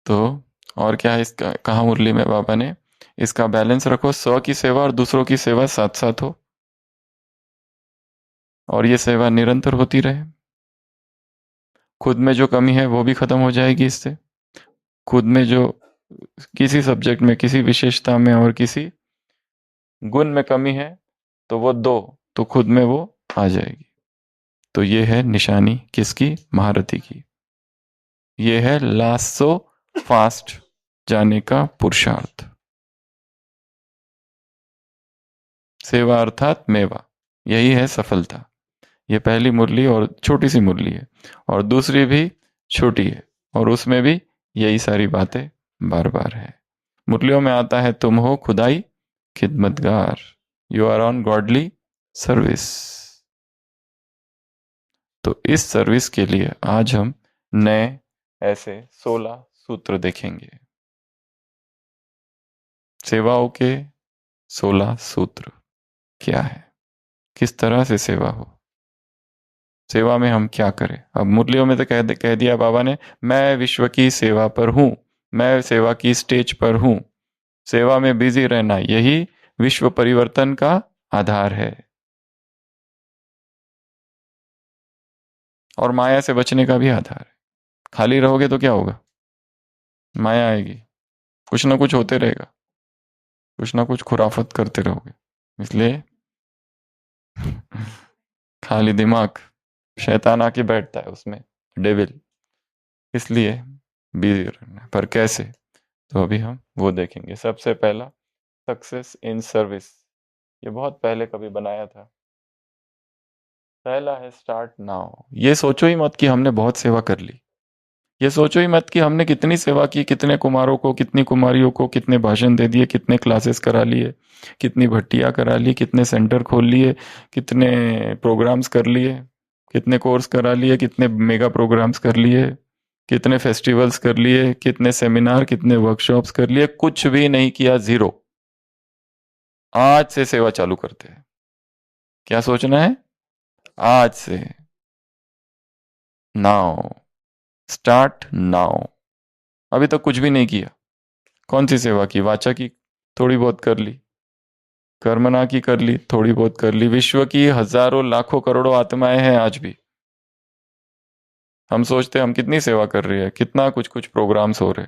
S3: तो और क्या है इसका, कहा मुरली में बाबा ने, इसका बैलेंस रखो, स्व की सेवा और दूसरों की सेवा साथ साथ हो, और ये सेवा निरंतर होती रहे। खुद में जो कमी है वो भी खत्म हो जाएगी इससे। खुद में जो किसी सब्जेक्ट में, किसी विशेषता में और किसी गुण में कमी है तो वो दो, तो खुद में वो आ जाएगी। तो ये है निशानी किसकी? महारथी की। ये है लास्ट सो फास्ट जाने का पुरुषार्थ। सेवा अर्थात मेवा, यही है सफलता। ये पहली मुरली और छोटी सी मुरली है, और दूसरी भी छोटी है, और उसमें भी यही सारी बातें बार बार है। मुरलियों में आता है, तुम हो Khudai Khidmatgar, you are on godly service. तो इस सर्विस के लिए आज हम नए ऐसे 16 सूत्र देखेंगे। सेवाओं के 16 सूत्र क्या है, किस तरह से सेवा हो, सेवा में हम क्या करें। अब मुरलियों में तो कह दिया बाबा ने, मैं विश्व की सेवा पर हूं, मैं सेवा की स्टेज पर हूं। सेवा में बिजी रहना यही विश्व परिवर्तन का आधार है, और माया से बचने का भी आधार है। खाली रहोगे तो क्या होगा? माया आएगी, कुछ ना कुछ होते रहेगा, कुछ ना कुछ खुराफत करते रहोगे। इसलिए खाली दिमाग, शैतान आके बैठता है उसमें, डेविल। इसलिए बिजी रहना है। पर कैसे? तो अभी हम वो देखेंगे। सबसे पहला, सक्सेस इन सर्विस। ये बहुत पहले कभी बनाया था। पहला है स्टार्ट नाउ। ये सोचो ही मत कि हमने बहुत सेवा कर ली, ये सोचो ही मत कि हमने कितनी सेवा की, कितने कुमारों को, कितनी कुमारियों को, कितने भाषण दे दिए, कितने क्लासेस करा लिए, कितनी भट्टियां करा ली, कितने सेंटर खोल लिए, कितने प्रोग्राम्स कर लिए, कितने कोर्स करा लिए, कितने मेगा प्रोग्राम्स कर लिए, कितने फेस्टिवल्स कर लिए, कितने सेमिनार, कितने वर्कशॉप्स कर लिए। कुछ भी नहीं किया, जीरो। आज से सेवा चालू करते हैं। क्या सोचना है? आज से, नाउ, स्टार्ट नाउ। अभी तक कुछ भी नहीं किया। कौन सी सेवा की? वाचा की थोड़ी बहुत कर ली, कर्मना की कर ली, थोड़ी बहुत कर ली। विश्व की हजारों लाखों करोड़ों आत्माएं हैं आज भी। हम सोचते हैं हम कितनी सेवा कर रही है, कितना कुछ कुछ प्रोग्राम्स हो रहे।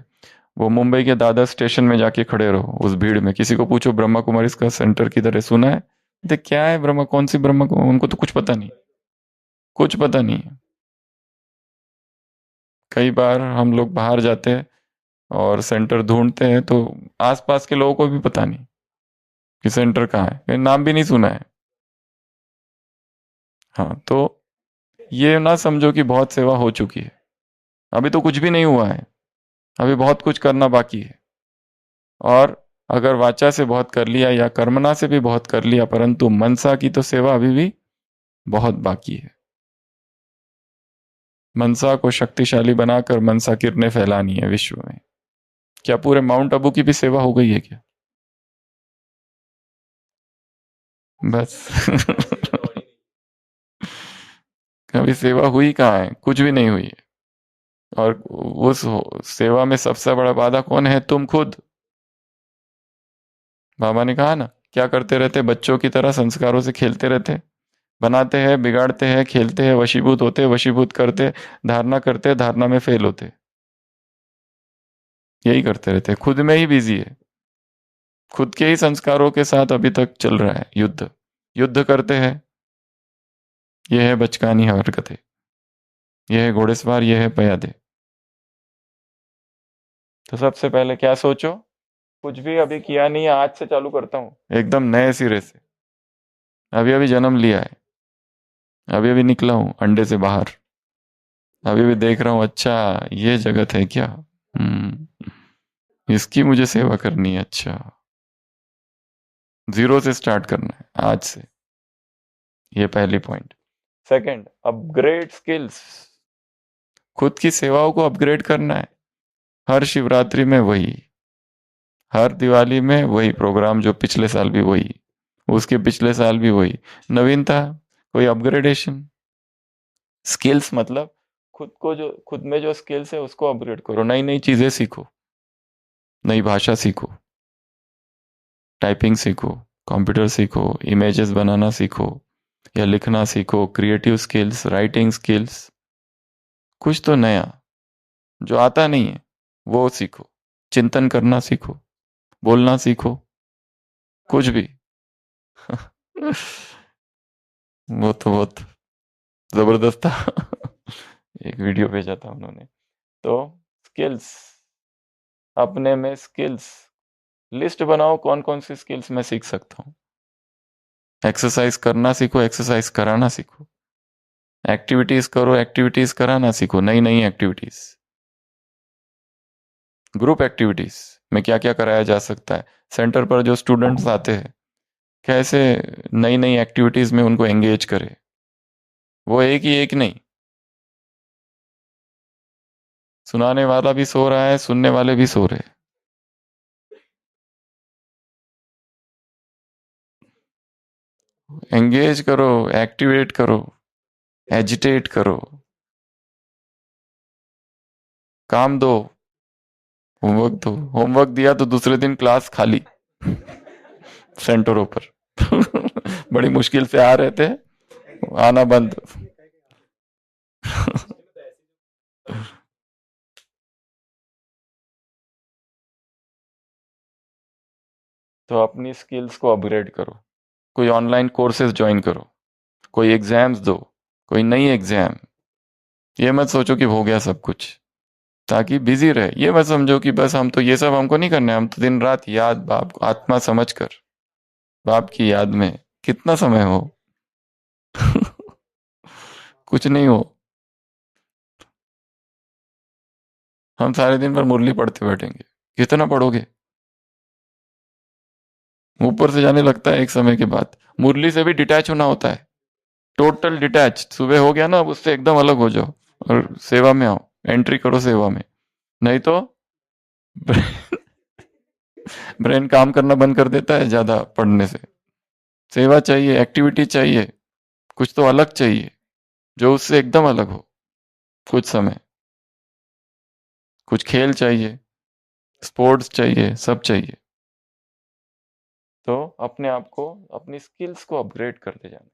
S3: वो मुंबई के दादर स्टेशन में जाके खड़े रहो उस भीड़ में, किसी को पूछो ब्रह्मा कुमारी का सेंटर किधर है, सुना है? देख क्या है ब्रह्मा, कौन सी ब्रह्मा, उनको तो कुछ पता नहीं, कुछ पता नहीं है। कई बार हम लोग बाहर जाते हैं और सेंटर ढूंढते हैं तो आसपास के लोगों को भी पता नहीं कि सेंटर कहाँ है, कहीं नाम भी नहीं सुना है। हाँ, तो ये ना समझो कि बहुत सेवा हो चुकी है, अभी तो कुछ भी नहीं हुआ है, अभी बहुत कुछ करना बाकी है। और अगर वाचा से बहुत कर लिया या कर्मना से भी बहुत कर लिया, परंतु मनसा की तो सेवा अभी भी बहुत बाकी है। मनसा को शक्तिशाली बनाकर मनसा किरणें फैलानी है विश्व में। क्या पूरे माउंट आबू की भी सेवा हो गई है क्या? बस कभी सेवा हुई कहाँ है? कुछ भी नहीं हुई है। और उस सेवा में सबसे बड़ा बाधा कौन है? तुम खुद। बाबा ने कहा ना, क्या करते रहते? बच्चों की तरह संस्कारों से खेलते रहते। बनाते हैं, बिगाड़ते हैं, खेलते हैं, वशीभूत होते, वशीभूत करते, धारणा करते, धारणा में फेल होते, यही करते रहते, खुद में ही बिजी है, खुद के ही संस्कारों के साथ अभी तक चल रहा है युद्ध। युद्ध करते हैं, यह है बचकानी हरकतें, यह है घोड़ेसवार, यह है पयादे। तो सबसे पहले क्या सोचो, कुछ भी अभी किया नहीं है, आज से चालू करता हूँ एकदम नए सिरे से। अभी अभी जन्म लिया है, अभी अभी निकला हूं अंडे से बाहर, अभी भी देख रहा हूं, अच्छा ये जगत है क्या, इसकी मुझे सेवा करनी है, अच्छा जीरो से स्टार्ट करना है आज से, ये पहली पॉइंट। सेकंड, अपग्रेड स्किल्स, खुद की सेवाओं को अपग्रेड करना है। हर शिवरात्रि में वही, हर दिवाली में वही प्रोग्राम, जो पिछले साल भी वही, उसके पिछले साल भी वही, नवीनता, कोई अपग्रेडेशन। स्किल्स मतलब खुद में जो स्किल्स है उसको अपग्रेड करो, नई नई चीजें सीखो, नई भाषा सीखो, टाइपिंग सीखो, कंप्यूटर सीखो, इमेजेस बनाना सीखो या लिखना सीखो, क्रिएटिव स्किल्स, राइटिंग स्किल्स, कुछ तो नया जो आता नहीं है वो सीखो, चिंतन करना सीखो, बोलना सीखो, कुछ भी। वो तो बहुत जबरदस्त था। एक वीडियो भेजा था उन्होंने। तो स्किल्स, अपने में स्किल्स लिस्ट बनाओ, कौन कौन सी स्किल्स मैं सीख सकता हूँ। एक्सरसाइज करना सीखो, एक्सरसाइज कराना सीखो, एक्टिविटीज करो, एक्टिविटीज कराना सीखो, नई नई एक्टिविटीज, ग्रुप एक्टिविटीज में क्या क्या कराया जा सकता है, सेंटर पर जो स्टूडेंट्स आते हैं कैसे नई नई एक्टिविटीज में उनको एंगेज करे, वो एक ही एक नहीं, सुनाने वाला भी सो रहा है, सुनने वाले भी सो रहे हैं। एंगेज करो, एक्टिवेट करो, एजिटेट करो, काम दो, होमवर्क दो। होमवर्क दिया तो दूसरे दिन क्लास खाली, सेंटरों पर। बड़ी मुश्किल से आ रहे थे, आना बंद। तो अपनी स्किल्स को अपग्रेड करो, कोई ऑनलाइन कोर्सेज ज्वाइन करो, कोई एग्जाम्स दो, कोई नई एग्जाम। ये मत सोचो कि हो गया सब कुछ, ताकि बिजी रहे। ये मत समझो कि बस हम तो ये सब हमको नहीं करना है, हम तो दिन रात याद बाप आत्मा समझ कर बाप की याद में कितना समय हो। कुछ नहीं हो, हम सारे दिन भर मुरली पढ़ते बैठेंगे, कितना पढ़ोगे, ऊपर से जाने लगता है एक समय के बाद। मुरली से भी डिटैच होना होता है, टोटल डिटैच। सुबह हो गया ना, अब उससे एकदम अलग हो जाओ और सेवा में आओ, एंट्री करो सेवा में, नहीं तो ब्रेन काम करना बंद कर देता है ज्यादा पढ़ने से। सेवा चाहिए, एक्टिविटी चाहिए, कुछ तो अलग चाहिए जो उससे एकदम अलग हो। कुछ समय, कुछ खेल चाहिए, स्पोर्ट्स चाहिए, सब चाहिए। तो अपने आप को, अपनी स्किल्स को अपग्रेड करते जाना।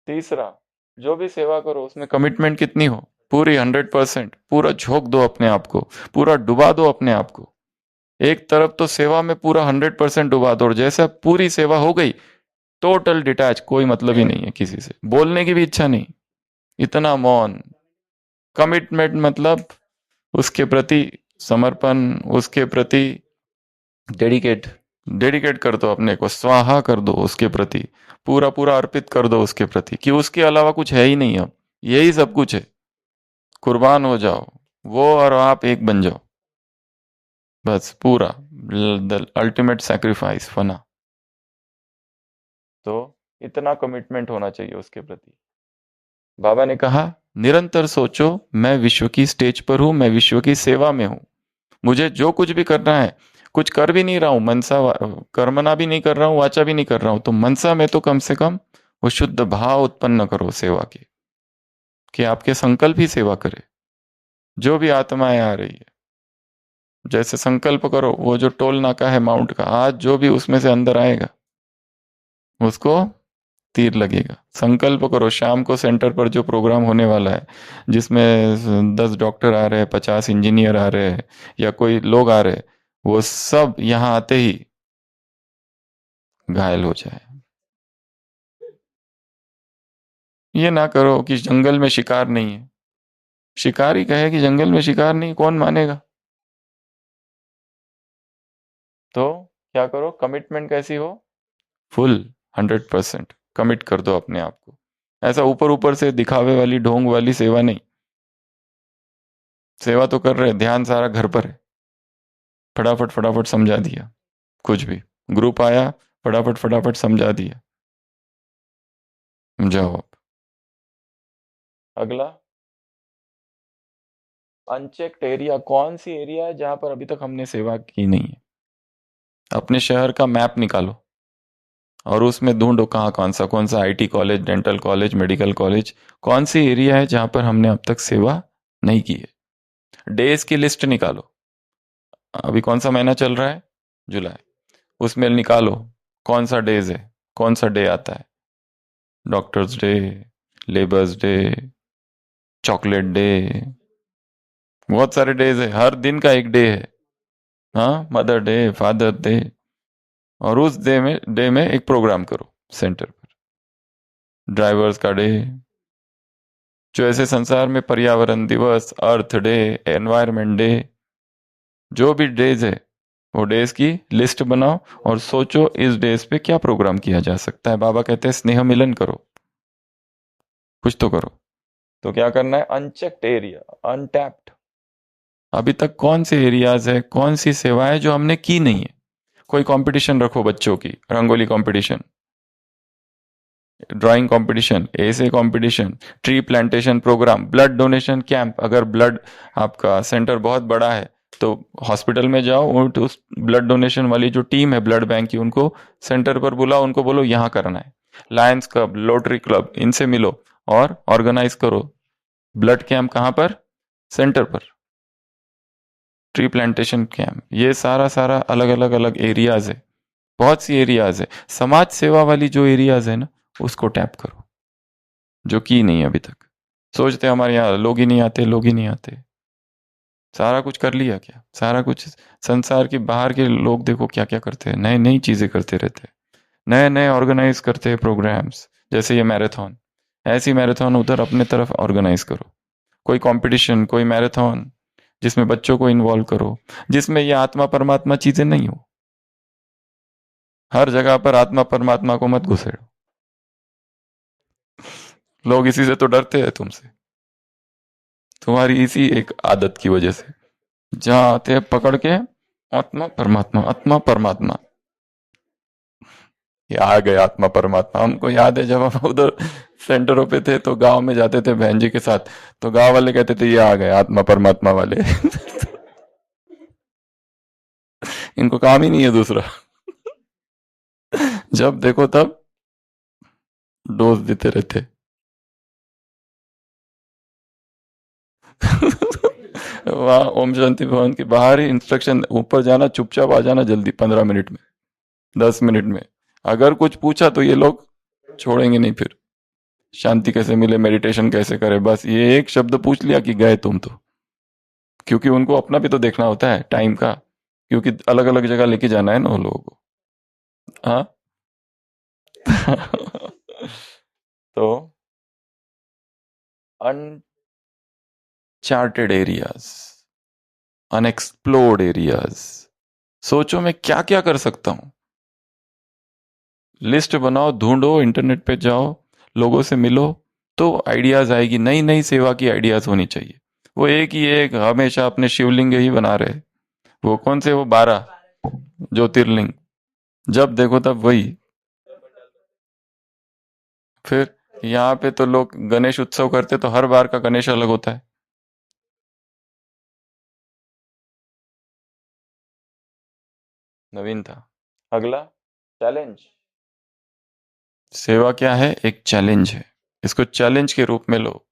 S3: तीसरा, जो भी सेवा करो उसमें कमिटमेंट कितनी हो, पूरी 100%, पूरा झोंक दो अपने आप को, पूरा डुबा दो अपने आप को। एक तरफ तो सेवा में पूरा 100% डुबा दो, और जैसा पूरी सेवा हो गई टोटल डिटैच, कोई मतलब ही नहीं है किसी से, बोलने की भी इच्छा नहीं, इतना मौन। कमिटमेंट मतलब उसके प्रति समर्पण, उसके प्रति डेडिकेट, डेडिकेट कर दो अपने को, स्वाहा कर दो उसके प्रति, पूरा पूरा अर्पित कर दो उसके प्रति, कि उसके अलावा कुछ है ही नहीं, अब यही सब कुछ है। कुर्बान हो जाओ, वो और आप एक बन जाओ, बस पूरा द अल्टीमेट सैक्रिफाइस फना। तो इतना कमिटमेंट होना चाहिए उसके प्रति। बाबा ने कहा, निरंतर सोचो, मैं विश्व की स्टेज पर हूं, मैं विश्व की सेवा में हूं, मुझे जो कुछ भी करना है, कुछ कर भी नहीं रहा हूं, मनसा कर्मना भी नहीं कर रहा हूं, वाचा भी नहीं कर रहा हूं, तो मनसा में तो कम से कम वो शुद्ध भाव उत्पन्न करो सेवा के, कि आपके संकल्प ही सेवा करे। जो भी आत्माएं आ रही है, जैसे संकल्प करो, वो जो टोल नाका है माउंट का, आज जो भी उसमें से अंदर आएगा उसको तीर लगेगा। संकल्प करो, शाम को सेंटर पर जो प्रोग्राम होने वाला है, जिसमें 10 डॉक्टर आ रहे हैं, 50 इंजीनियर आ रहे हैं, या कोई लोग आ रहे हैं, वो सब यहाँ आते ही घायल हो जाए। ये ना करो कि जंगल में शिकार नहीं है। शिकारी कहे कि जंगल में शिकार नहीं, कौन मानेगा? तो क्या करो, कमिटमेंट कैसी हो, फुल 100% कमिट कर दो अपने आप को। ऐसा ऊपर ऊपर से दिखावे वाली ढोंग वाली सेवा नहीं। सेवा तो कर रहे, ध्यान सारा घर पर है। फटाफट फटाफट समझा दिया, कुछ भी ग्रुप आया फटाफट फटाफट समझा दिया, जाओ अब। अगला, अनचेक्ड एरिया। कौन सी एरिया है जहां पर अभी तक हमने सेवा की नहीं है? अपने शहर का मैप निकालो और उसमें ढूंढो कौन सा IT college, dental college, medical college, कौन सी एरिया है जहां पर हमने अब तक सेवा नहीं की है। डेज की लिस्ट निकालो। अभी कौन सा महीना चल रहा है? जुलाई। उसमें निकालो कौन सा डेज है, कौन सा डे आता है। Doctors day, labours day, chocolate day, बहुत सारे डेज है, हर दिन का एक डे है। हाँ, मदर डे, फादर डे, और उस डे में एक प्रोग्राम करो सेंटर पर। ड्राइवर्स का डे, जो ऐसे संसार में पर्यावरण दिवस, अर्थ डे, एनवायरनमेंट डे, जो भी डेज है वो डेज की लिस्ट बनाओ और सोचो इस डेज पे क्या प्रोग्राम किया जा सकता है। बाबा कहते हैं स्नेह मिलन करो, कुछ तो करो। तो क्या करना है, अनचेक्ड एरिया, अनटैप्ड, अभी तक कौन से एरियाज है, कौन सी सेवाएं जो हमने की नहीं है। कोई कंपटीशन रखो बच्चों की, रंगोली कंपटीशन, ड्राइंग कंपटीशन, ऐसे competition, tree plantation programme, blood donation camp. अगर ब्लड आपका सेंटर बहुत बड़ा है तो हॉस्पिटल में जाओ और उस ब्लड डोनेशन वाली जो टीम है ब्लड बैंक की, उनको सेंटर पर बुलाओ, उनको बोलो यहाँ करना है। लायंस क्लब, लोटरी क्लब, इनसे मिलो और ऑर्गेनाइज करो ब्लड कैंप। कहाँ पर? सेंटर पर। ट्री प्लांटेशन कैंप, ये सारा अलग अलग अलग एरियाज है, बहुत सी एरियाज है। समाज सेवा वाली जो एरियाज है ना, उसको टैप करो, जो की नहीं अभी तक। सोचते हमारे यहाँ लोग ही नहीं आते, लोग ही नहीं आते। सारा कुछ कर लिया क्या? सारा कुछ संसार के बाहर के लोग देखो क्या क्या करते हैं, नई नई चीजें करते रहते हैं, नए नए ऑर्गेनाइज करते हैं प्रोग्राम्स। जैसे ये मैराथन, ऐसी मैराथन उधर अपने तरफ ऑर्गेनाइज करो। कोई कंपटीशन, कोई मैराथन जिसमें बच्चों को इन्वॉल्व करो, जिसमें ये आत्मा परमात्मा चीजें नहीं हो। हर जगह पर आत्मा परमात्मा को मत घुसेड़ो। लोग इसी से तो डरते हैं तुमसे, तुम्हारी इसी एक आदत की वजह से। जहां आते हैं पकड़ के आत्मा परमात्मा, आत्मा परमात्मा, ये आ गए आत्मा परमात्मा। हमको याद है जब हम उधर सेंटरों पे थे तो गांव में जाते थे बहन जी के साथ, तो गांव वाले कहते थे ये आ गए आत्मा परमात्मा वाले। इनको काम ही नहीं है दूसरा। जब देखो तब डोज देते रहते। वहां ओम शांति भवन के बाहर ही इंस्ट्रक्शन, ऊपर जाना, चुपचाप आ जाना जल्दी, 15 मिनट में, 10 मिनट में। अगर कुछ पूछा तो ये लोग छोड़ेंगे नहीं फिर। शांति कैसे मिले, मेडिटेशन कैसे करे, बस ये एक शब्द पूछ लिया कि गए तुम तो। क्योंकि उनको अपना भी तो देखना होता है टाइम का, क्योंकि अलग अलग जगह लेके जाना है ना उन लोगों को। हाँ। तो अनचार्टेड एरियाज, अनएक्सप्लोर्ड एरियाज, सोचो मैं क्या क्या कर सकता हूं। लिस्ट बनाओ, ढूंढो, इंटरनेट पे जाओ, लोगों से मिलो, तो आइडियाज आएगी। नई नई सेवा की आइडियाज होनी चाहिए। वो एक ही एक हमेशा अपने शिवलिंग ही बना रहे, वो कौन से, वो 12 ज्योतिर्लिंग, जब देखो तब वही। फिर यहाँ पे तो लोग गणेश उत्सव करते तो हर बार का गणेश अलग होता है। नवीन था। अगला, चैलेंज। सेवा क्या है? एक चैलेंज है। इसको चैलेंज के रूप में लो,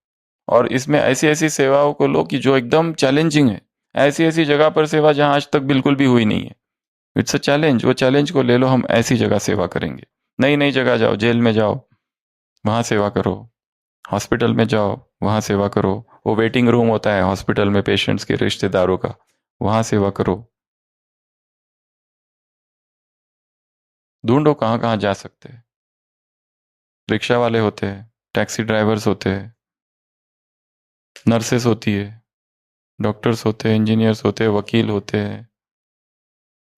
S3: और इसमें ऐसी ऐसी सेवाओं को लो कि जो एकदम चैलेंजिंग है। ऐसी ऐसी जगह पर सेवा जहां आज तक बिल्कुल भी हुई नहीं है, इट्स अ चैलेंज। वो चैलेंज को ले लो, हम ऐसी जगह सेवा करेंगे। नई नई जगह जाओ, जेल में जाओ, वहाँ सेवा करो। हॉस्पिटल में जाओ, वहाँ सेवा करो। वो वेटिंग रूम होता है हॉस्पिटल में पेशेंट्स के रिश्तेदारों का, वहाँ सेवा करो। ढूंढो कहाँ कहाँ जा सकते हैं। रिक्शा वाले होते हैं, टैक्सी ड्राइवर्स होते हैं, नर्सेस होती है, डॉक्टर्स होते हैं, इंजीनियर्स होते हैं, वकील होते हैं,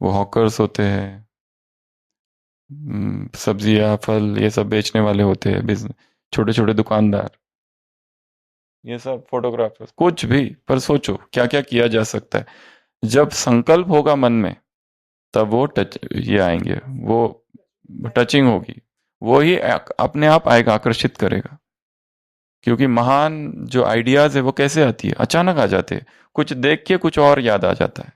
S3: वो हॉकर्स होते हैं, सब्जियां फल ये सब बेचने वाले होते हैं, बिजनेस, छोटे छोटे दुकानदार, ये सब फोटोग्राफर्स, कुछ भी। पर सोचो क्या क्या किया जा सकता है। जब संकल्प होगा मन में, तब वो ये आएंगे, वो टचिंग होगी, वो ही अपने आप आएगा, आकर्षित करेगा। क्योंकि महान जो आइडियाज है वो कैसे आती है, अचानक आ जाते हैं। कुछ देख के कुछ और याद आ जाता है,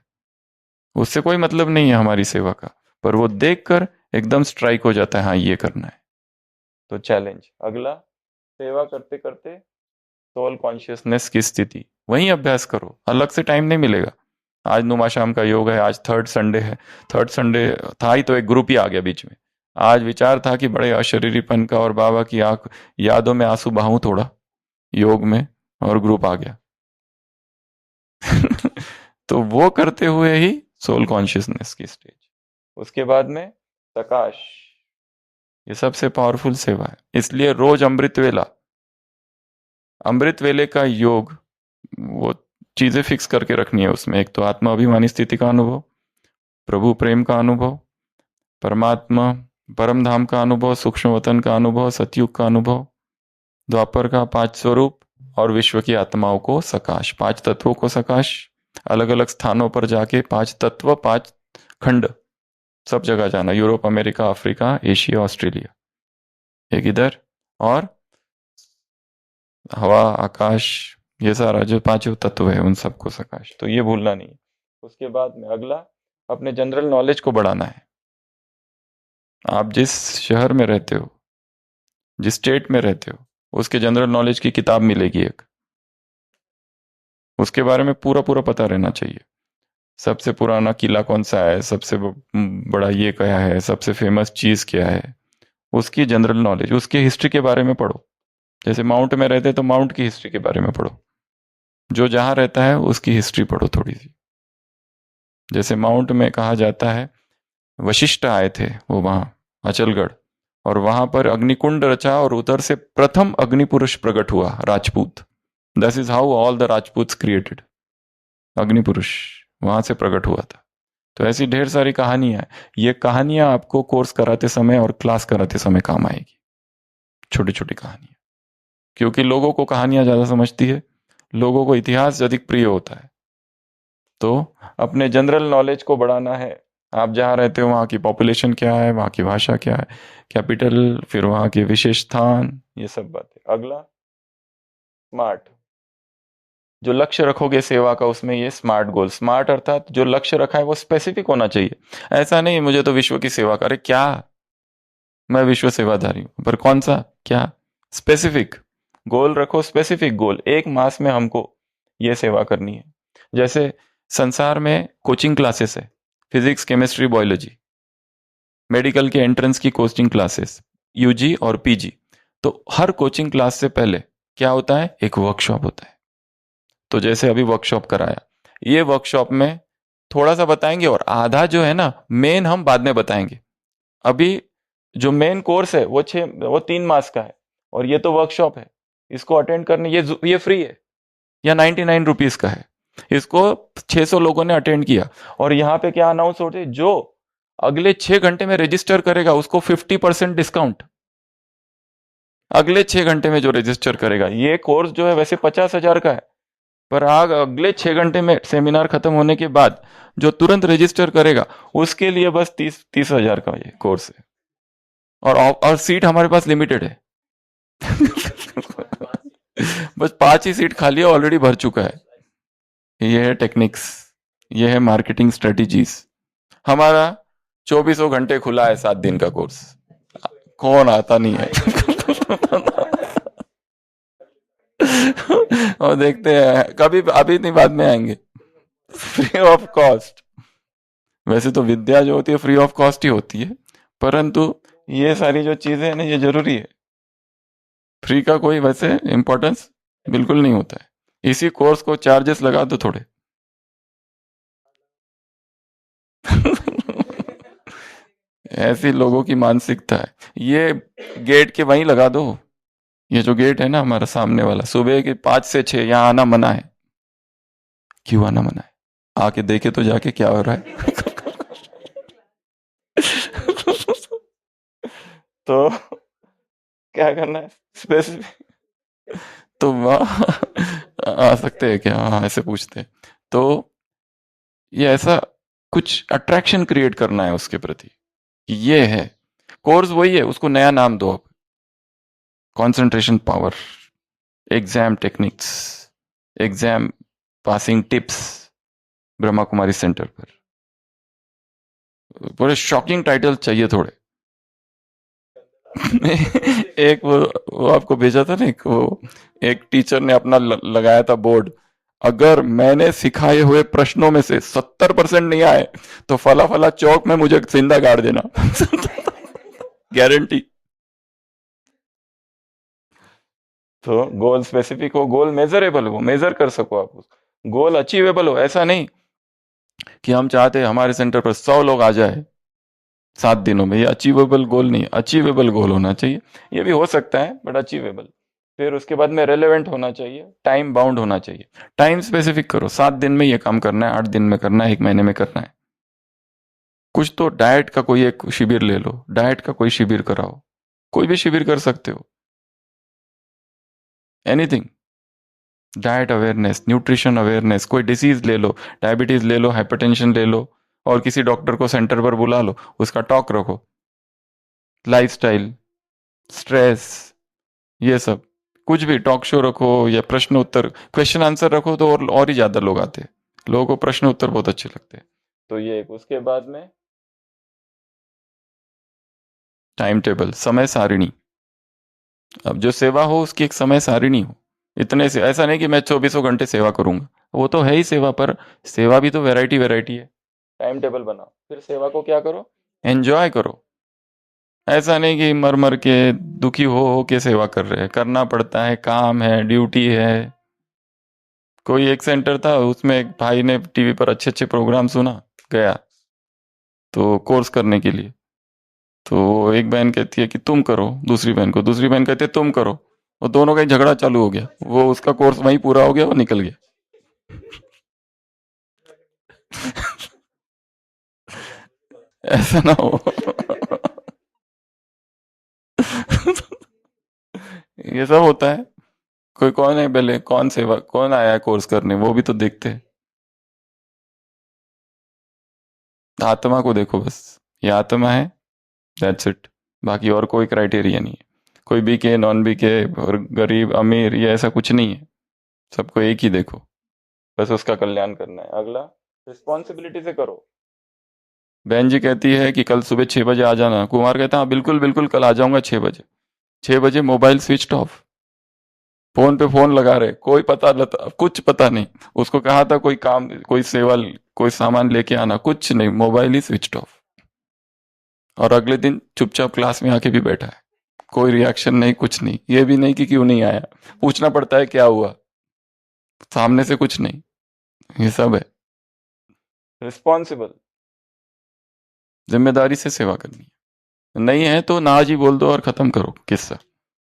S3: उससे कोई मतलब नहीं है हमारी सेवा का, पर वो देखकर एकदम स्ट्राइक हो जाता है, हाँ ये करना है। तो चैलेंज अगला, सेवा करते करते सोल कॉन्शियसनेस की स्थिति, वहीं अभ्यास करो, अलग से टाइम नहीं मिलेगा। आज नुमा शाम का योग है, आज थर्ड संडे है। थर्ड संडे था ही तो एक ग्रुप ही आ गया बीच में। आज विचार था कि बड़े अशरीरीपन का और बाबा की आंख यादों में आंसू बहाऊं थोड़ा योग में, और ग्रुप आ गया। तो वो करते हुए ही सोल कॉन्शियसनेस की स्टेज, उसके बाद में प्रकाश, ये सबसे पावरफुल सेवा है। इसलिए रोज अमृत वेला, अमृत वेले का योग, वो चीजें फिक्स करके रखनी है उसमें। एक तो आत्मा अभिमानी स्थिति का अनुभव, प्रभु प्रेम का अनुभव, परमात्मा परम धाम का अनुभव, सूक्ष्म वतन का अनुभव, सतयुग का अनुभव, द्वापर का 5 स्वरूप, और विश्व की आत्माओं को सकाश, 5 तत्वों को सकाश। अलग अलग स्थानों पर जाके 5 तत्व, 5 खंड, सब जगह जाना, Europe, America, Africa, Asia, Australia, एक इधर, और हवा, आकाश, ये सारा जो 5 तत्व है उन सबको सकाश। तो ये भूलना नहीं। उसके बाद में अगला, अपने जनरल नॉलेज को बढ़ाना है। आप जिस शहर में रहते हो, जिस स्टेट में रहते हो, उसके जनरल नॉलेज की किताब मिलेगी एक, उसके बारे में पूरा पूरा पता रहना चाहिए। सबसे पुराना किला कौन सा है, सबसे बड़ा ये क्या है, सबसे फेमस चीज क्या है, उसकी जनरल नॉलेज, उसकी हिस्ट्री के बारे में पढ़ो। जैसे माउंट में रहते तो माउंट की हिस्ट्री के बारे में पढ़ो, जो जहां रहता है उसकी हिस्ट्री पढ़ो थोड़ी सी। जैसे माउंट में कहा जाता है वशिष्ठ आए थे वो वहां अचलगढ़, और वहां पर अग्निकुंड रचा, और उधर से प्रथम अग्निपुरुष प्रकट हुआ, Rajput. This is how all the Rajputs created, अग्निपुरुष वहां से प्रकट हुआ था। तो ऐसी ढेर सारी कहानियां हैं। ये कहानियां आपको कोर्स कराते समय और क्लास कराते समय काम आएगी, छोटी छोटी कहानियां। क्योंकि लोगों को कहानियां ज्यादा समझती है, लोगों को इतिहास अधिक प्रिय होता है। तो अपने जनरल नॉलेज को बढ़ाना है। आप जहाँ रहते हो वहाँ की पॉपुलेशन क्या है, वहाँ की भाषा क्या है, कैपिटल, फिर वहाँ के विशेष स्थान, ये सब बातें। अगला स्मार्ट, जो लक्ष्य रखोगे सेवा का, उसमें ये स्मार्ट गोल, स्मार्ट अर्थात जो लक्ष्य रखा है वो स्पेसिफिक होना चाहिए। ऐसा नहीं मुझे तो विश्व की सेवा करे, क्या मैं विश्व सेवाधारी हूं, पर कौन सा, क्या, स्पेसिफिक गोल रखो। स्पेसिफिक गोल, 1 मास में हमको ये सेवा करनी है। जैसे संसार में कोचिंग क्लासेस है, फिजिक्स, केमिस्ट्री, बायोलॉजी, मेडिकल के एंट्रेंस की कोचिंग क्लासेस, यूजी और पीजी। तो हर कोचिंग क्लास से पहले क्या होता है, एक वर्कशॉप होता है। तो जैसे अभी वर्कशॉप कराया, ये वर्कशॉप में थोड़ा सा बताएंगे, और आधा जो है ना मेन हम बाद में बताएंगे। अभी जो मेन कोर्स है वो 3 मास का है, और ये तो वर्कशॉप है। इसको अटेंड करने ये फ्री है, या 99 रुपीज का है। इसको 600 लोगों ने अटेंड किया, और यहाँ पे क्या अनाउंस होते, जो अगले 6 घंटे में रजिस्टर करेगा उसको 50% डिस्काउंट। अगले 6 घंटे में जो रजिस्टर करेगा, ये कोर्स जो है वैसे 50,000 का है, पर अगले 6 घंटे में सेमिनार खत्म होने के बाद जो तुरंत रजिस्टर करेगा उसके लिए बस 30,000 का ये कोर्स है। और सीट हमारे पास लिमिटेड है। बस 5 ही सीट खाली है, ऑलरेडी भर चुका है। ये है टेक्निक्स, ये है मार्केटिंग स्ट्रेटेजीज। हमारा 24 घंटे खुला है, 7 दिन का कोर्स, कौन आता नहीं है। और देखते हैं, कभी अभी नहीं बाद में आएंगे, फ्री ऑफ कॉस्ट। वैसे तो विद्या जो होती है फ्री ऑफ कॉस्ट ही होती है, परंतु ये सारी जो चीजें हैं ना, ये जरूरी है। फ्री का कोई वैसे इंपॉर्टेंस बिल्कुल नहीं होता है। इसी कोर्स को चार्जेस लगा दो थोड़े। ऐसी लोगों की मानसिकता है। ये गेट के वहीं लगा दो। ये जो गेट है ना हमारा सामने वाला, सुबह के 5 से 6 यहाँ आना मना है। क्यों आना मना है? आके देखे तो जाके क्या हो रहा है। तो क्या करना है स्पेसिफिक, तो वहाँ आ सकते हैं क्या? हाँ ऐसे पूछते हैं। तो ये ऐसा कुछ अट्रैक्शन क्रिएट करना है उसके प्रति। ये है कोर्स, वही है, उसको नया नाम दो आप। Concentration power, exam techniques, exam passing tips, Brahma Kumari centre पर। बड़े शॉकिंग टाइटल चाहिए थोड़े। एक वो आपको भेजा था ना, एक टीचर ने अपना लगाया था बोर्ड, अगर मैंने सिखाए हुए प्रश्नों में से 70% नहीं आए तो फला फला चौक में मुझे जिंदा गाड़ देना। गारंटी। तो गोल स्पेसिफिक हो, गोल मेजरेबल हो, मेजर कर सको आप, गोल अचीवेबल हो। ऐसा नहीं कि हम चाहते हैं हमारे सेंटर पर 100 लोग आ जाए 7 दिनों में। ये अचीवेबल गोल नहीं, अचीवेबल गोल होना चाहिए। ये भी हो सकता है बट अचीवेबल। फिर उसके बाद में रेलेवेंट होना चाहिए, टाइम बाउंड होना चाहिए। टाइम स्पेसिफिक करो, 7 दिन में ये काम करना है, 8 दिन में करना है, 1 महीने में करना है। कुछ तो डाइट का कोई एक शिविर ले लो, डाइट का कोई शिविर कराओ, कोई भी शिविर कर सकते हो। Anything, diet awareness, nutrition awareness, कोई डिसीज ले लो, डायबिटीज ले लो, हाइपरटेंशन ले लो, और किसी डॉक्टर को सेंटर पर बुला लो, उसका टॉक रखो, लाइफस्टाइल, स्ट्रेस, ये सब कुछ भी टॉक शो रखो या प्रश्न उत्तर, क्वेश्चन आंसर रखो तो और ही ज्यादा लोग आते हैं। लोगों को प्रश्न उत्तर बहुत अच्छे लगते हैं। तो ये उसके बाद में टाइम टेबल, समय सारिणी। अब जो सेवा हो उसकी एक समय सारिणी हो। इतने से ऐसा नहीं कि मैं 24 घंटे सेवा करूंगा, वो तो है ही सेवा, पर सेवा भी तो वैरायटी वैरायटी है। टाइम टेबल बनाओ, फिर सेवा को क्या करो, एंजॉय करो। ऐसा नहीं कि मर मर के दुखी हो के सेवा कर रहे हैं, करना पड़ता है, काम है, ड्यूटी है। कोई एक सेंटर था, उसमें एक भाई ने टीवी पर अच्छे अच्छे प्रोग्राम सुना, गया तो कोर्स करने के लिए। तो एक बहन कहती है कि तुम करो, दूसरी बहन को, दूसरी बहन कहती है तुम करो, और दोनों का ही झगड़ा चालू हो गया। वो उसका कोर्स वहीं पूरा हो गया, वो निकल गया। ऐसा ना हो। ये सब होता है। कोई कौन है पहले, कौन सेवा, कौन आया है कोर्स करने, वो भी तो देखते हैं। आत्मा को देखो बस, ये आत्मा है, दैट्स इट। बाकी और कोई क्राइटेरिया नहीं है। कोई बीके नॉन बीके और गरीब अमीर, ये ऐसा कुछ नहीं है। सबको एक ही देखो, बस उसका कल्याण करना है। अगला, रिस्पॉन्सिबिलिटी से करो। बहन जी कहती है कि कल सुबह 6 बजे आ जाना। कुमार कहता है हाँ बिल्कुल बिल्कुल, कल आ जाऊंगा 6 बजे। 6 बजे मोबाइल स्विच ऑफ, फोन पे फोन लगा रहे, कोई पता लता कुछ पता नहीं। उसको कहा था कोई काम, कोई सेवा, कोई सामान लेके आना, कुछ नहीं, मोबाइल ही स्विच ऑफ। और अगले दिन चुपचाप क्लास में आके भी बैठा है, कोई रिएक्शन नहीं, कुछ नहीं। ये भी नहीं कि क्यों नहीं आया, पूछना पड़ता है क्या हुआ, सामने से कुछ नहीं। ये सब है रिस्पॉन्सिबल, जिम्मेदारी से सेवा करनी है। नहीं है तो ना जी बोल दो और खत्म करो किस्सा।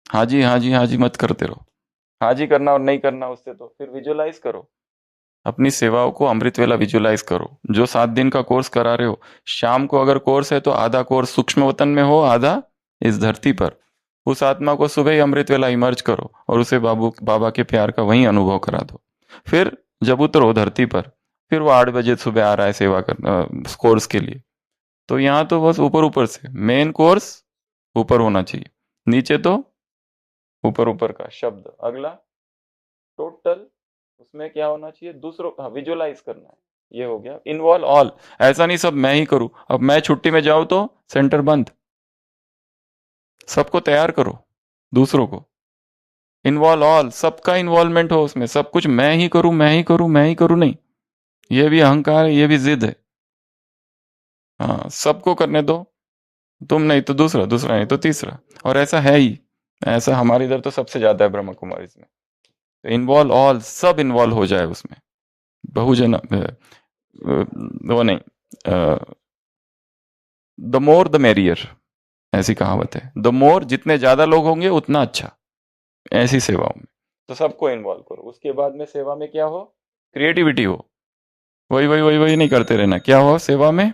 S3: हाँ जी हाँ जी हाँ जी मत करते रहो। हाँ जी करना और नहीं करना उससे, तो फिर विजुअलाइज करो अपनी सेवाओं को, अमृत वेला विजुअलाइज करो। जो 7 दिन का कोर्स करा रहे हो, शाम को अगर कोर्स है तो आधा कोर्स सूक्ष्म वतन में हो, आधा इस धरती पर। उस आत्मा को सुबह ही अमृत वेला इमर्ज करो और उसे बाबा के प्यार का वहीं अनुभव करा दो। फिर जब उतरो धरती पर, फिर वो 8 बजे सुबह आ रहा है सेवा करना कोर्स के लिए, तो यहाँ तो बस ऊपर ऊपर से मेन कोर्स ऊपर होना चाहिए, नीचे तो ऊपर ऊपर का शब्द। अगला, टोटल, उसमें क्या होना चाहिए, दूसरों का विजुअलाइज करना है। ये हो गया इन्वॉल्व ऑल। ऐसा नहीं सब मैं ही करूं, अब मैं छुट्टी में जाऊं तो सेंटर बंद। सबको तैयार करो, दूसरों को इन्वॉल्व ऑल, सबका इन्वॉल्वमेंट हो उसमें। सब कुछ मैं ही करूं मैं ही करूं मैं ही करूं नहीं, ये भी अहंकार है, ये भी जिद है। हाँ सबको करने दो, तुम नहीं तो दूसरा, दूसरा नहीं तो तीसरा, और ऐसा है ही। ऐसा हमारे इधर तो सबसे ज्यादा है ब्रह्मा कुमारी में। तो इन्वॉल्व ऑल, सब इन्वॉल्व हो जाए उसमें। बहुजन वो नहीं, द मोर द मेरियर, ऐसी कहावत है। द मोर, जितने ज्यादा लोग होंगे उतना अच्छा, ऐसी सेवाओं में तो सबको इन्वॉल्व करो। उसके बाद में सेवा में क्या हो, क्रिएटिविटी हो। वही वही वही वही नहीं करते रहना। क्या हो सेवा में,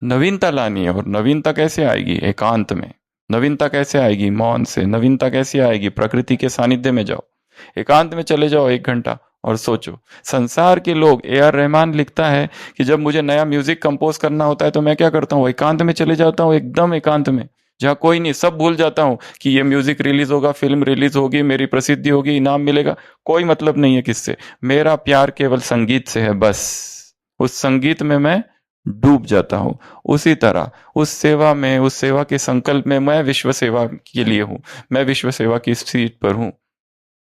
S3: नवीनता लानी है। और नवीनता कैसे आएगी, एकांत में। नवीनता कैसे आएगी, मौन से। नवीनता कैसे आएगी, प्रकृति के सानिध्य में जाओ, एकांत में चले जाओ 1 घंटा और सोचो। संसार के लोग, A.R. रहमान लिखता है कि जब मुझे नया म्यूजिक कंपोज करना होता है तो मैं क्या करता हूँ, एकांत में चले जाता हूँ, एकदम एकांत में, जहाँ कोई नहीं, सब भूल जाता हूँ कि ये म्यूजिक रिलीज होगा, फिल्म रिलीज होगी, मेरी प्रसिद्धि होगी, इनाम मिलेगा, कोई मतलब नहीं है किससे। मेरा प्यार केवल संगीत से है, बस उस संगीत में मैं डूब जाता हूँ। उसी तरह उस सेवा में, उस सेवा के संकल्प में, मैं विश्व सेवा के लिए हूँ, मैं विश्व सेवा की सीट पर हूँ।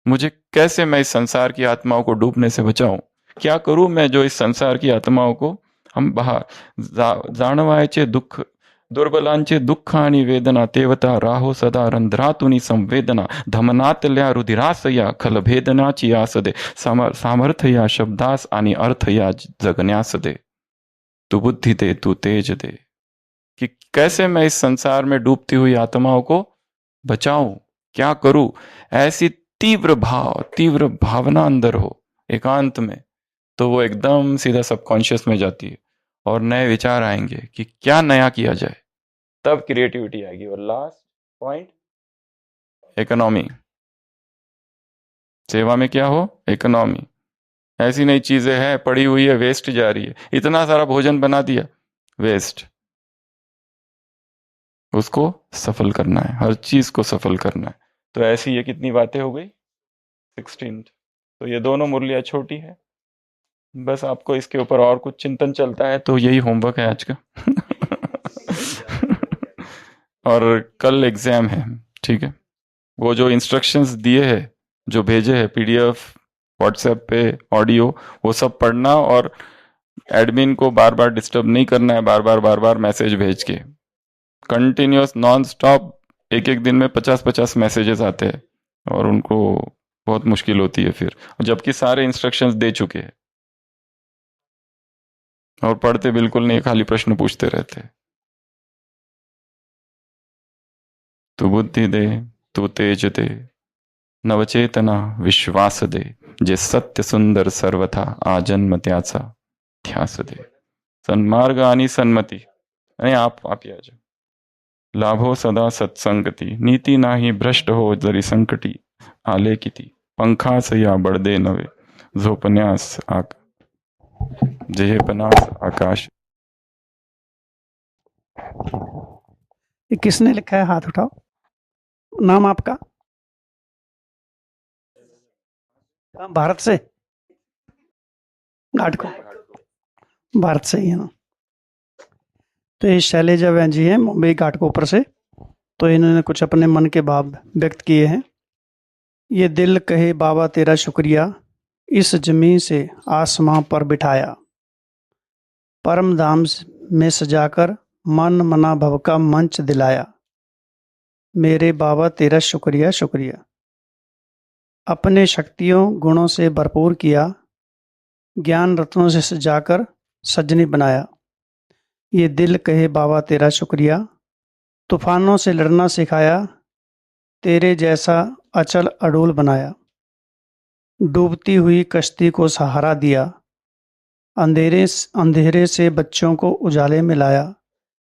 S3: मुझे कैसे मैं इस संसार की आत्माओं को डूबने से बचाऊं, क्या करूं मैं जो इस संसार की आत्माओं को हम बाहर जाणवायचे दुख दुर्बलांचे दुःखानि वेदना तेवता राहो सदा रंध्रातुनी संवेदना धमनातल्या रुधिरासया खलभेदनाची आस दे सामर्थ्य या शब्दास आणि अर्थ या जगण्यास दे। तू बुद्धि दे, तू तेज दे, कि कैसे मैं इस संसार में डूबती हुई आत्माओं को बचाऊं, क्या करूं। ऐसी तीव्र भाव, तीव्र भावना अंदर हो एकांत में, तो वो एकदम सीधा सबकॉन्शियस में जाती है और नए विचार आएंगे कि क्या नया किया जाए, तब क्रिएटिविटी आएगी। और लास्ट पॉइंट, इकोनॉमी। सेवा में क्या हो, इकोनॉमी। ऐसी नई चीजें हैं पड़ी हुई है, वेस्ट जा रही है, इतना सारा भोजन बना दिया, वेस्ट, उसको सफल करना है, हर चीज को सफल करना है। तो ऐसी ये कितनी बातें हो गई, 16। तो ये दोनों मुरलियाँ छोटी है, बस आपको इसके ऊपर और कुछ चिंतन चलता है तो यही होमवर्क है आज का। और कल एग्जाम है, ठीक है। वो जो इंस्ट्रक्शंस दिए हैं, जो भेजे हैं PDF, व्हाट्सएप पे ऑडियो, वो सब पढ़ना और एडमिन को बार बार डिस्टर्ब नहीं करना है, बार बार मैसेज भेज के, कंटिन्यूअस नॉन स्टॉप। एक एक दिन में 50-50 मैसेजेस आते हैं और उनको बहुत मुश्किल होती है फिर, जबकि सारे इंस्ट्रक्शंस दे चुके हैं और पढ़ते बिल्कुल नहीं, खाली प्रश्न पूछते रहते हैं। तू बुद्धि दे, तू तेज दे, नवचेतना विश्वास दे, जे सत्य सुंदर सर्वथा आजन्म त्याचा ध्यास दे। सन्मार्ग आणि सन्मती, नहीं आप ही आ जाओ। लाभो सदा सत्संगती, नीति नाही भ्रष्ट हो जरी संकटी आले किती, पंखास या बडदे नवे, झोपण्यास जेहेपनास आकाश।
S4: ये किसने लिखा है, हाथ उठाओ। नाम आपका? भारत से, घाटकोपर, भारत से ही है ना। तो ये शैलेजा बहन जी हैं, मुंबई घाटकोपर से। तो इन्होंने कुछ अपने मन के भाव व्यक्त किए हैं। ये दिल कहे बाबा तेरा शुक्रिया, इस जमीन से आसमां पर बिठाया, परम धाम में सजाकर मन मना भव का मंच दिलाया। मेरे बाबा तेरा शुक्रिया शुक्रिया। अपने शक्तियों गुणों से भरपूर किया, ज्ञान रत्नों से सजाकर सजनी बनाया। ये दिल कहे बाबा तेरा शुक्रिया, तूफानों से लड़ना सिखाया, तेरे जैसा अचल अडोल बनाया। डूबती हुई कश्ती को सहारा दिया, अंधेरे से बच्चों को उजाले में लाया।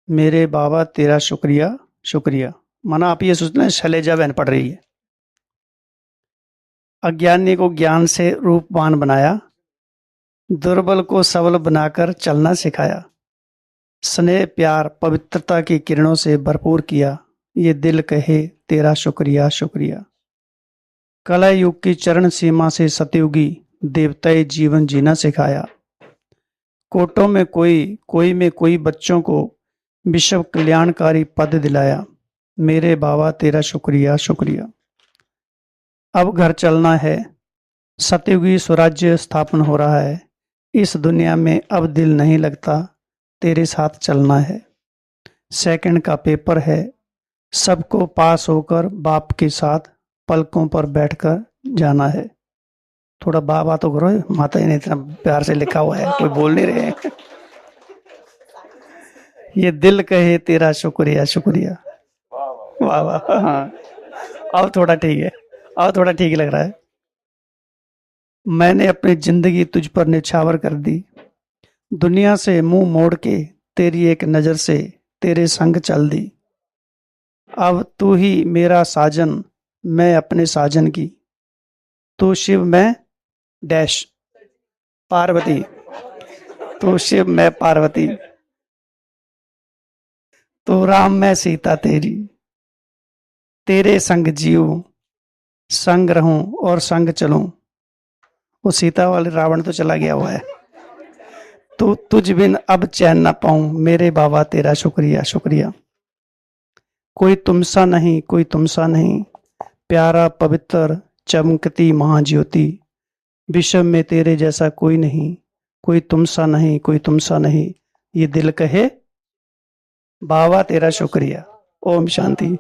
S4: मेरे बाबा तेरा शुक्रिया शुक्रिया। माना आप ये सोचते हैं शैलेजा बहन पढ़ रही है। अज्ञानी को ज्ञान से रूपवान बनाया, दुर्बल को सबल बनाकर चलना सिखाया। स्नेह प्यार पवित्रता की किरणों से भरपूर किया। ये दिल कहे तेरा शुक्रिया शुक्रिया। कला युग की चरण सीमा से सतयुगी देवताई जीवन जीना सिखाया। कोटों में कोई में कोई बच्चों को विश्व कल्याणकारी पद दिलाया। मेरे बाबा तेरा शुक्रिया शुक्रिया। अब घर चलना है, सतयुगी स्वराज्य स्थापन हो रहा है। इस दुनिया में अब दिल नहीं लगता, तेरे साथ चलना है। सेकंड का पेपर है, सबको पास होकर बाप के साथ पलकों पर बैठकर जाना है। थोड़ा बाबा तो करो, माता जी ने इतना प्यार से लिखा हुआ है, कोई बोल नहीं रहे हैं। ये दिल कहे तेरा शुक्रिया शुक्रिया। वाह वाह, हाँ अब थोड़ा ठीक है, अब थोड़ा ठीक लग रहा है। मैंने अपनी जिंदगी तुझ पर निछावर कर दी, दुनिया से मुंह मोड़ के तेरी एक नजर से तेरे संग चल दी। अब तू ही मेरा साजन, मैं अपने साजन की, तू शिव मैं डैश पार्वती, तू शिव मैं पार्वती, तो राम मैं सीता तेरी, तेरे संग जीऊं, संग रहूं और संग चलूं। वो सीता वाले रावण तो चला गया हुआ है। तो तुझ बिन अब चैन ना पाऊं, मेरे बाबा तेरा शुक्रिया शुक्रिया। कोई तुमसा नहीं, कोई तुमसा नहीं, प्यारा पवित्र चमकती महाज्योति, विश्व में तेरे जैसा कोई नहीं, कोई तुमसा नहीं, कोई तुमसा नहीं, ये दिल कहे बाबा तेरा शुक्रिया। ओम शांति।